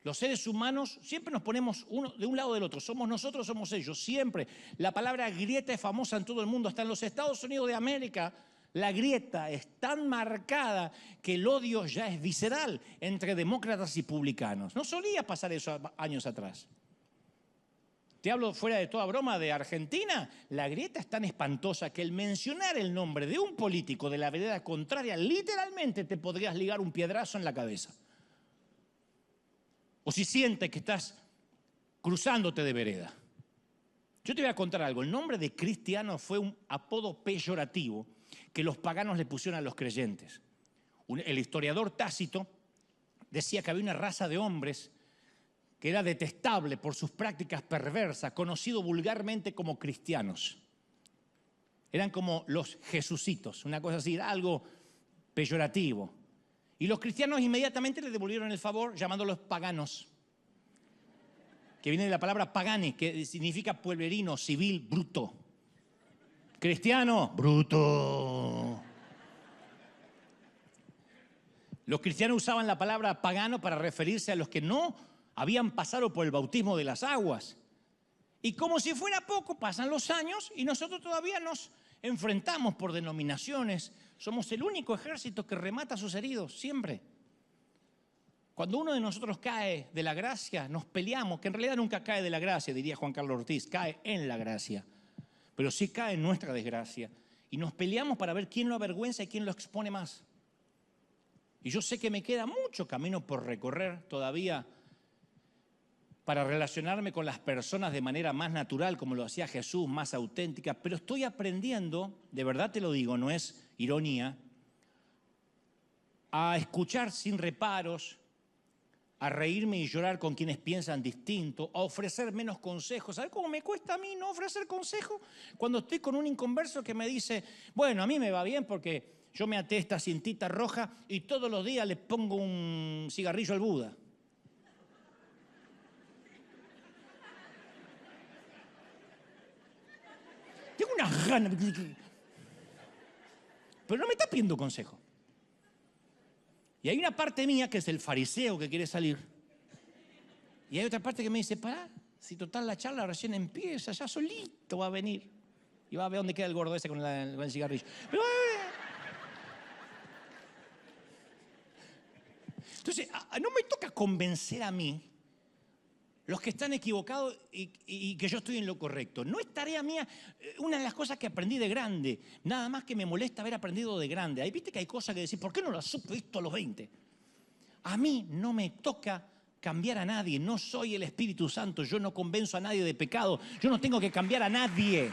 Los seres humanos siempre nos ponemos uno de un lado o del otro. Somos nosotros, somos ellos, siempre. La palabra grieta es famosa en todo el mundo. Hasta en los Estados Unidos de América, la grieta es tan marcada que el odio ya es visceral entre demócratas y republicanos. No solía pasar eso años atrás. Te hablo fuera de toda broma de Argentina. La grieta es tan espantosa que el mencionar el nombre de un político de la vereda contraria literalmente te podrías ligar un piedrazo en la cabeza. O si sientes que estás cruzándote de vereda. Yo te voy a contar algo. El nombre de cristiano fue un apodo peyorativo que los paganos le pusieron a los creyentes. El historiador Tácito decía que había una raza de hombres que era detestable por sus prácticas perversas, conocido vulgarmente como cristianos. Eran como los jesucitos, una cosa así, era algo peyorativo. Y los cristianos inmediatamente le devolvieron el favor llamándolos paganos, que viene de la palabra pagani, que significa pueblerino, civil, bruto. Cristiano, bruto. Los cristianos usaban la palabra pagano para referirse a los que no habían pasado por el bautismo de las aguas. Y como si fuera poco, pasan los años y nosotros todavía nos enfrentamos por denominaciones. Somos el único ejército que remata a sus heridos, siempre. Cuando uno de nosotros cae de la gracia, nos peleamos, que en realidad nunca cae de la gracia, diría Juan Carlos Ortiz, cae en la gracia. Pero sí cae en nuestra desgracia. Y nos peleamos para ver quién lo avergüenza y quién lo expone más. Y yo sé que me queda mucho camino por recorrer todavía para relacionarme con las personas de manera más natural, como lo hacía Jesús, más auténtica, pero estoy aprendiendo, de verdad te lo digo, no es ironía, a escuchar sin reparos, a reírme y llorar con quienes piensan distinto, a ofrecer menos consejos. ¿Sabes cómo me cuesta a mí no ofrecer consejos? Cuando estoy con un inconverso que me dice, bueno, a mí me va bien porque yo me até esta cintita roja y todos los días le pongo un cigarrillo al Buda. Tengo unas ganas, pero no me está pidiendo consejo. Y hay una parte mía que es el fariseo que quiere salir. Y hay otra parte que me dice, pará, si total la charla recién empieza, ya solito va a venir. Y va a ver dónde queda el gordo ese con el cigarrillo. Pero, entonces, no me toca convencer a mí los que están equivocados y que yo estoy en lo correcto. No es tarea mía. Una de las cosas que aprendí de grande, nada más que me molesta haber aprendido de grande. Ahí viste que hay cosas que decir, ¿por qué no las supe visto a los 20? A mí no me toca cambiar a nadie. No soy el Espíritu Santo. Yo no convenzo a nadie de pecado. Yo no tengo que cambiar a nadie.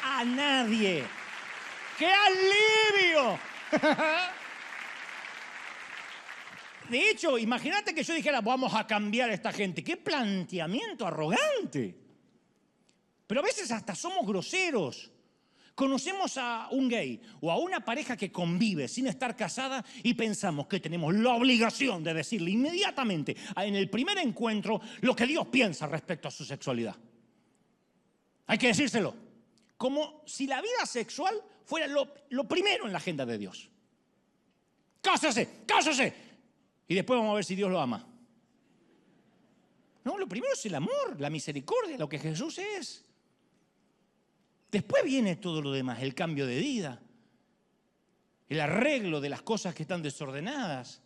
A nadie. ¡Qué alivio! De hecho, imagínate que yo dijera, vamos a cambiar a esta gente. ¡Qué planteamiento arrogante! Pero a veces hasta somos groseros. Conocemos a un gay o a una pareja que convive sin estar casada y pensamos que tenemos la obligación de decirle inmediatamente en el primer encuentro lo que Dios piensa respecto a su sexualidad. Hay que decírselo. Como si la vida sexual fuera lo primero en la agenda de Dios. ¡Cásase! ¡Cásase! Y después vamos a ver si Dios lo ama. No, lo primero es el amor, la misericordia, lo que Jesús es. Después viene todo lo demás, el cambio de vida, el arreglo de las cosas que están desordenadas.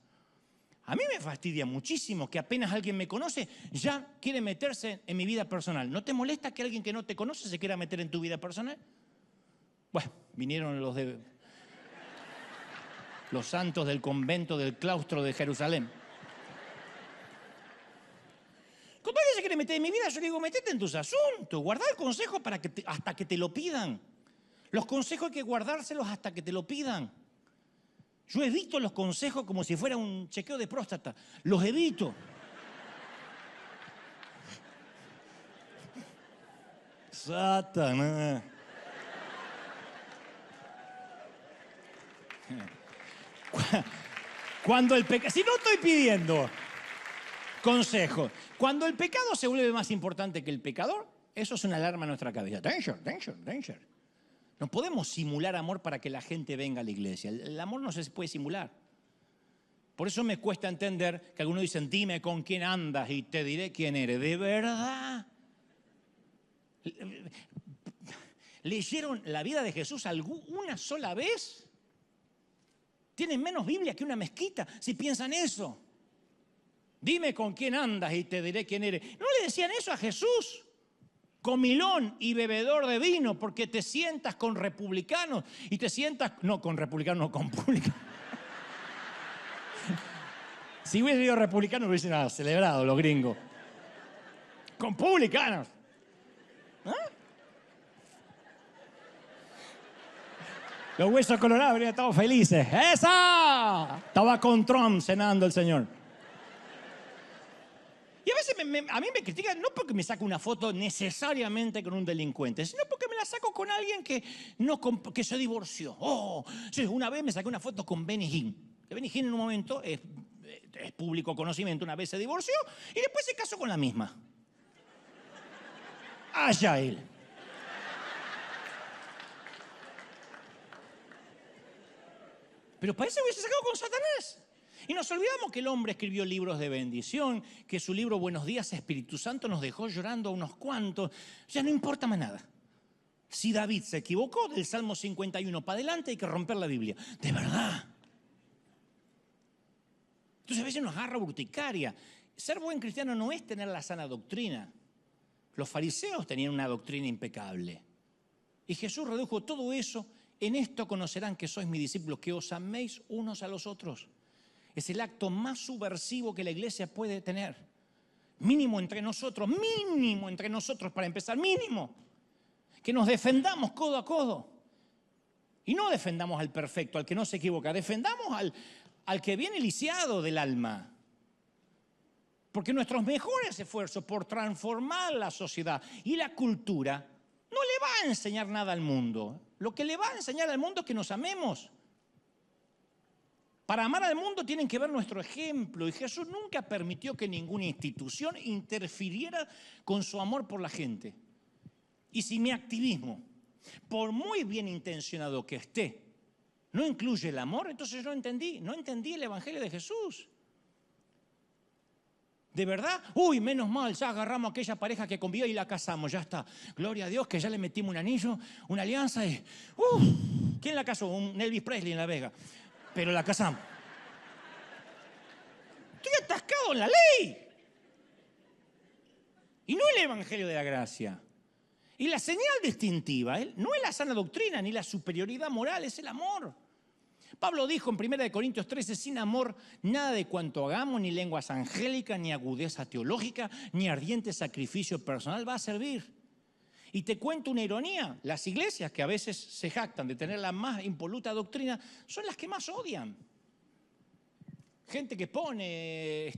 A mí me fastidia muchísimo que apenas alguien me conoce ya quiere meterse en mi vida personal. ¿No te molesta que alguien que no te conoce se quiera meter en tu vida personal? Bueno, vinieron los santos del convento del claustro de Jerusalén. Cuando alguien se quiere meter en mi vida, yo le digo, metete en tus asuntos, guarda el consejo hasta que te lo pidan. Los consejos hay que guardárselos hasta que te lo pidan. Yo evito los consejos como si fuera un chequeo de próstata. Los evito. Satanás. Cuando el pecado... Si no estoy pidiendo consejo. Cuando el pecado se vuelve más importante que el pecador, eso es una alarma en nuestra cabeza. Danger, danger, danger. No podemos simular amor para que la gente venga a la iglesia. El amor no se puede simular. Por eso me cuesta entender que algunos dicen, dime con quién andas y te diré quién eres. ¿De verdad? ¿Leyeron la vida de Jesús una sola vez? Tienen menos Biblia que una mezquita si piensan eso. Dime con quién andas y te diré quién eres. ¿No le decían eso a Jesús? Comilón y bebedor de vino, porque te sientas con republicanos y te sientas... No, con republicanos, no, con publicanos. Si hubiese sido republicano, hubiesen celebrado los gringos. Con publicanos. ¿Ah? Los huesos colorados habrían estado felices. ¡Esa! Estaba con Trump cenando el señor. Y a veces a mí me critican no porque me saco una foto necesariamente con un delincuente, sino porque me la saco con alguien que se divorció. Sí, una vez me saqué una foto con Benny Hinn. Benny Hinn en un momento es público conocimiento, una vez se divorció y después se casó con la misma. Allá él. Pero parece que hubiese sacado con Satanás. Y nos olvidamos que el hombre escribió libros de bendición, que su libro Buenos días Espíritu Santo nos dejó llorando a unos cuantos. Ya no importa más nada. Si David se equivocó, del Salmo 51 para adelante hay que romper la Biblia. De verdad. Entonces a veces nos agarra urticaria. Ser buen cristiano no es tener la sana doctrina. Los fariseos tenían una doctrina impecable. Y Jesús redujo todo eso. En esto conocerán que sois mis discípulos, que os améis unos a los otros. Es el acto más subversivo que la iglesia puede tener. Mínimo entre nosotros para empezar, mínimo. Que nos defendamos codo a codo. Y no defendamos al perfecto, al que no se equivoca, defendamos al que viene lisiado del alma. Porque nuestros mejores esfuerzos por transformar la sociedad y la cultura no le va a enseñar nada al mundo. Lo que le va a enseñar al mundo es que nos amemos. Para amar al mundo tienen que ver nuestro ejemplo. Y Jesús nunca permitió que ninguna institución interfiriera con su amor por la gente. Y si mi activismo, por muy bien intencionado que esté, no incluye el amor, entonces no entendí el Evangelio de Jesús. ¿De verdad? Uy, menos mal, ya agarramos a aquella pareja que convivió y la casamos, ya está. Gloria a Dios que ya le metimos un anillo, una alianza y... ¿Quién la casó? Un Elvis Presley en La Vega. Pero la casamos. Estoy atascado en la ley. Y no el Evangelio de la gracia. Y la señal distintiva no es la sana doctrina ni la superioridad moral, es el amor. Pablo dijo en 1 Corintios 13, sin amor, nada de cuanto hagamos, ni lenguas angélicas, ni agudeza teológica, ni ardiente sacrificio personal va a servir. Y te cuento una ironía, las iglesias que a veces se jactan de tener la más impoluta doctrina, son las que más odian. Gente que pone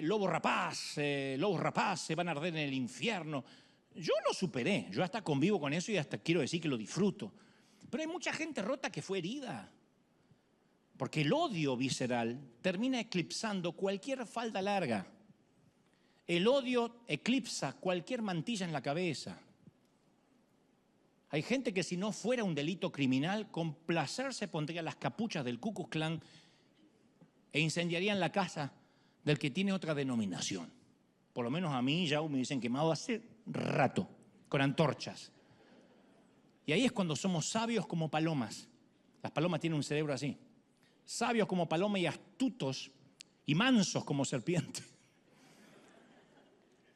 lobos rapaz, se van a arder en el infierno. Yo lo superé, yo hasta convivo con eso y hasta quiero decir que lo disfruto. Pero hay mucha gente rota que fue herida. Porque el odio visceral termina eclipsando cualquier falda larga. El odio eclipsa cualquier mantilla en la cabeza. Hay gente que si no fuera un delito criminal, con placer se pondría las capuchas del Ku Klux Klan e incendiarían la casa del que tiene otra denominación. Por lo menos a mí ya me dicen quemado hace rato, con antorchas. Y ahí es cuando somos sabios como palomas. Las palomas tienen un cerebro así. Sabios como paloma y astutos y mansos como serpiente.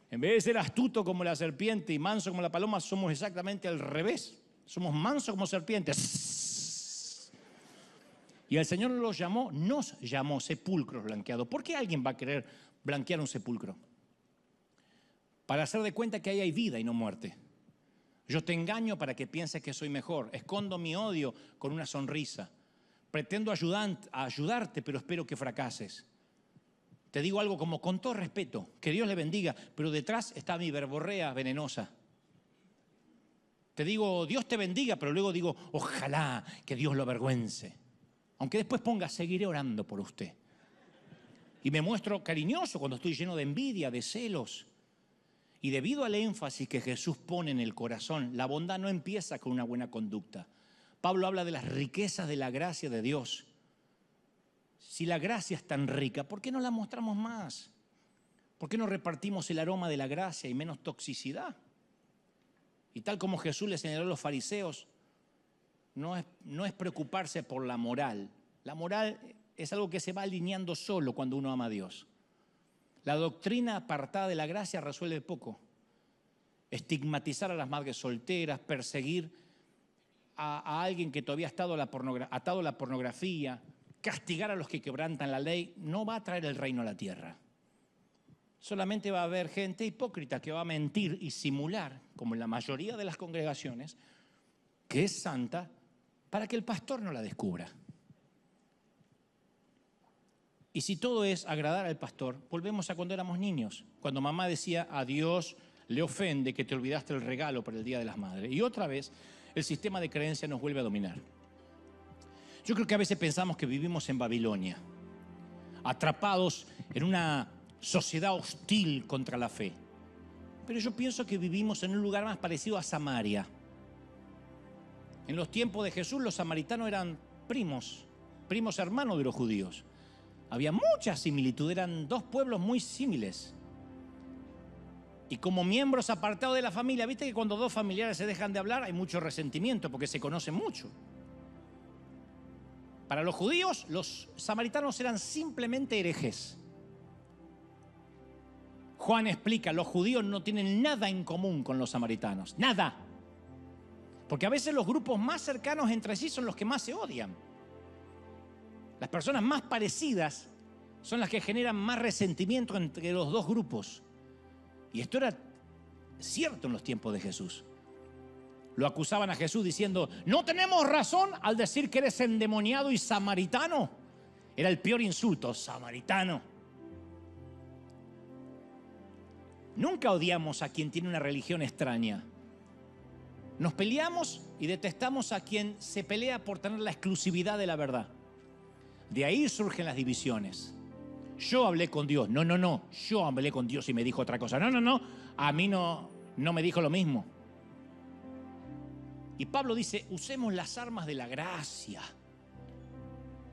En vez de ser astuto como la serpiente y manso como la paloma, somos exactamente al revés. Somos mansos como serpientes. Y el Señor nos llamó sepulcros blanqueados. ¿Por qué alguien va a querer blanquear un sepulcro? Para hacer de cuenta que ahí hay vida y no muerte. Yo te engaño para que pienses que soy mejor. Escondo mi odio con una sonrisa. Pretendo ayudarte, pero espero que fracases. Te digo algo como con todo respeto, que Dios le bendiga, pero detrás está mi verborrea venenosa. Te digo, Dios te bendiga, pero luego digo, ojalá que Dios lo avergüence. Aunque después ponga, seguiré orando por usted. Y me muestro cariñoso cuando estoy lleno de envidia, de celos. Y debido al énfasis que Jesús pone en el corazón, la bondad no empieza con una buena conducta. Pablo habla de las riquezas de la gracia de Dios. Si la gracia es tan rica, ¿por qué no la mostramos más? ¿Por qué no repartimos el aroma de la gracia y menos toxicidad? Y tal como Jesús le señaló a los fariseos, no es preocuparse por la moral. La moral es algo que se va alineando solo cuando uno ama a Dios. La doctrina apartada de la gracia resuelve poco. Estigmatizar a las madres solteras, perseguir a alguien que todavía ha estado atado a la pornografía, castigar a los que quebrantan la ley, no va a traer el reino a la tierra. Solamente va a haber gente hipócrita que va a mentir y simular, como en la mayoría de las congregaciones, que es santa para que el pastor no la descubra. Y si todo es agradar al pastor, volvemos a cuando éramos niños, cuando mamá decía: a Dios le ofende que te olvidaste el regalo para el Día de las Madres. Y otra vez el sistema de creencia nos vuelve a dominar. Yo creo que a veces pensamos que vivimos en Babilonia, atrapados en una sociedad hostil contra la fe. Pero yo pienso que vivimos en un lugar más parecido a Samaria. En los tiempos de Jesús los samaritanos eran primos hermanos de los judíos. Había mucha similitud, eran dos pueblos muy similares. Y como miembros apartados de la familia, viste que cuando dos familiares se dejan de hablar hay mucho resentimiento porque se conocen mucho. Para los judíos, los samaritanos eran simplemente herejes. Juan explica, los judíos no tienen nada en común con los samaritanos, nada. Porque a veces los grupos más cercanos entre sí son los que más se odian. Las personas más parecidas son las que generan más resentimiento entre los dos grupos. Y esto era cierto en los tiempos de Jesús. Lo acusaban a Jesús diciendo: no tenemos razón al decir que eres endemoniado y samaritano. Era el peor insulto, samaritano. Nunca odiamos a quien tiene una religión extraña. Nos peleamos y detestamos a quien se pelea por tener la exclusividad de la verdad. De ahí surgen las divisiones. Yo hablé con Dios. No. Yo hablé con Dios y me dijo otra cosa. No. A mí no me dijo lo mismo. Y Pablo dice: usemos las armas de la gracia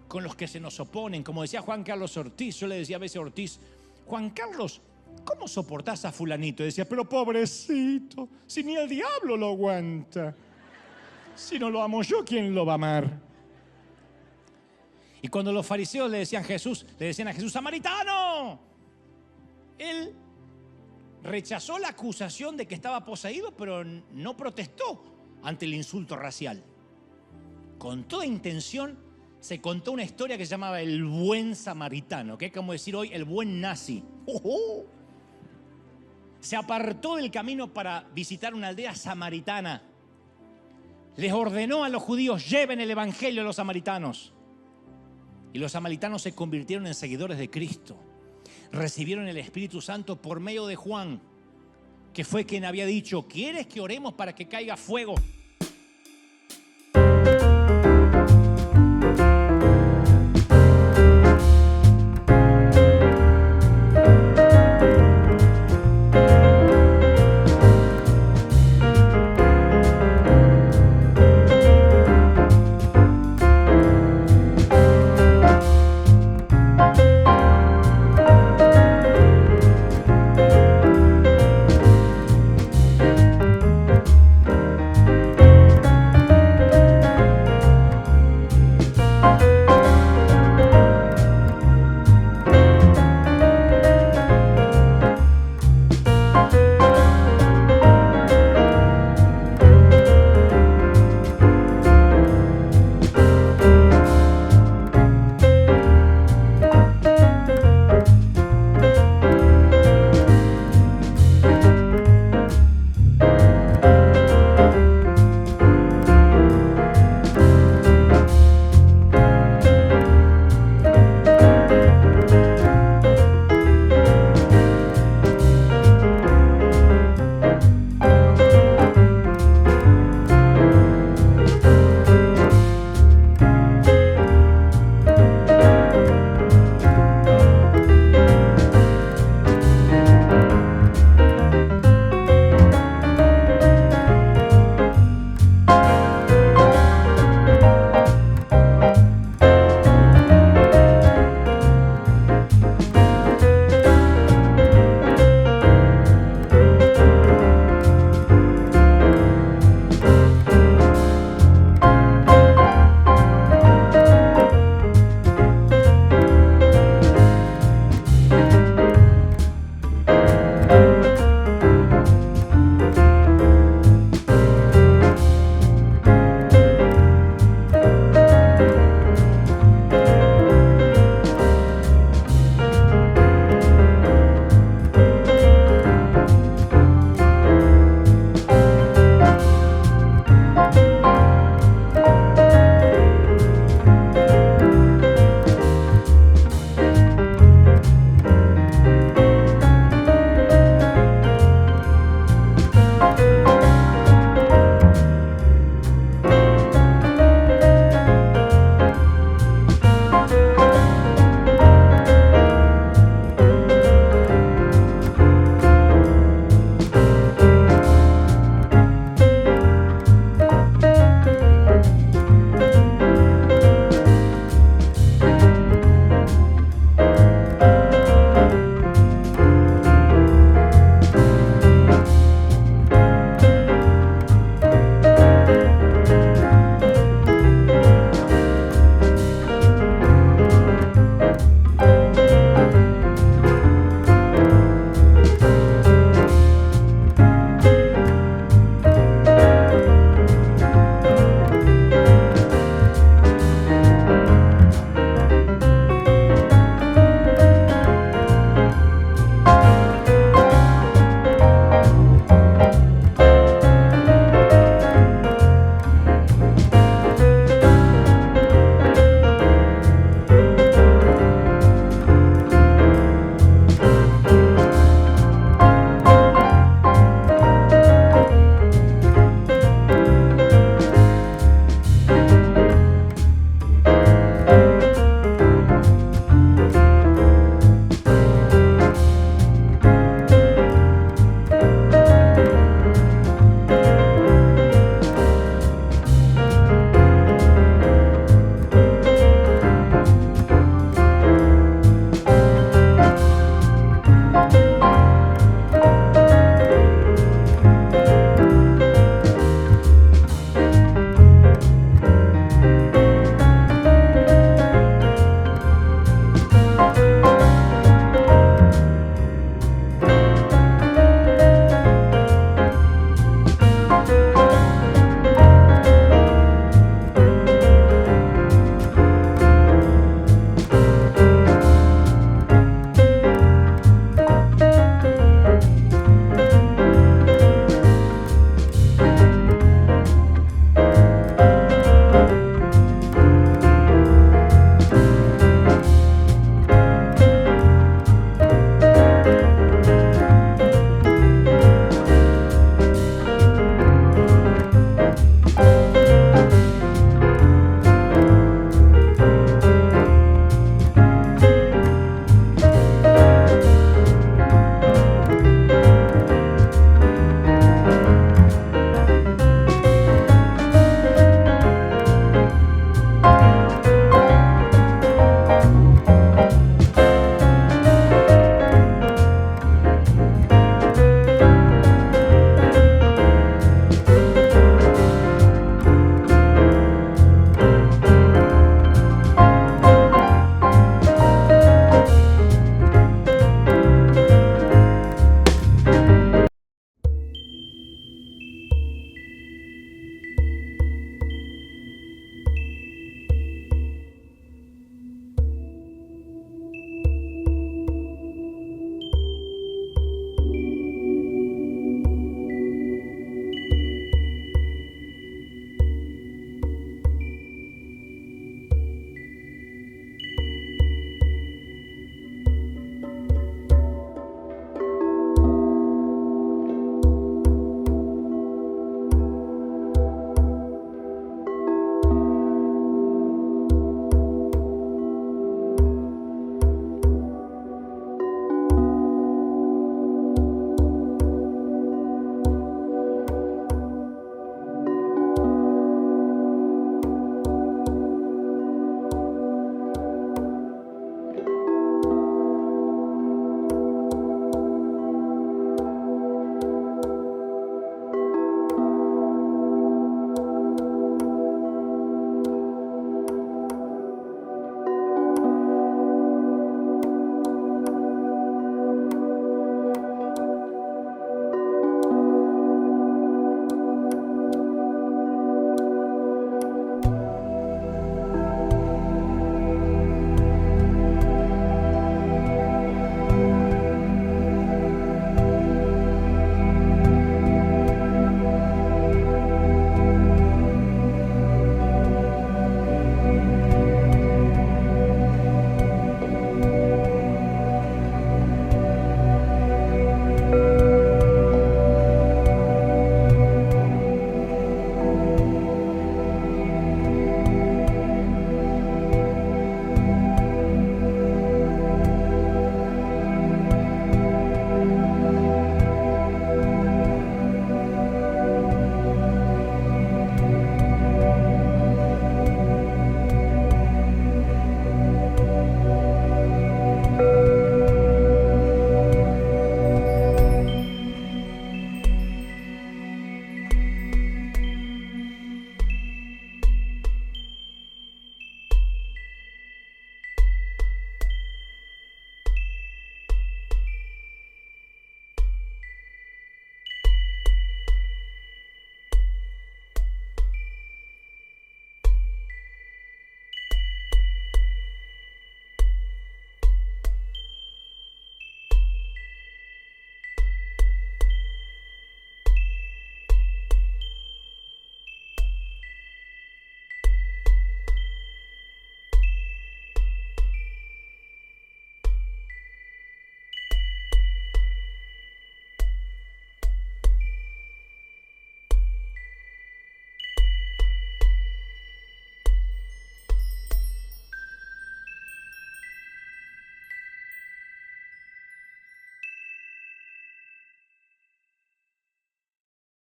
con los que se nos oponen. Como decía Juan Carlos Ortiz, yo le decía a veces a Ortiz: Juan Carlos, ¿cómo soportás a fulanito? Y decía: pero pobrecito, si ni el diablo lo aguanta. Si no lo amo yo, ¿quién lo va a amar? Y cuando los fariseos le decían a Jesús, ¡samaritano! Él rechazó la acusación de que estaba poseído, pero no protestó ante el insulto racial. Con toda intención se contó una historia que se llamaba el buen samaritano, que es como decir hoy el buen nazi. Se apartó del camino para visitar una aldea samaritana. Les ordenó a los judíos: lleven el evangelio a los samaritanos. Y los samaritanos se convirtieron en seguidores de Cristo. Recibieron el Espíritu Santo por medio de Juan, que fue quien había dicho: ¿quieres que oremos para que caiga fuego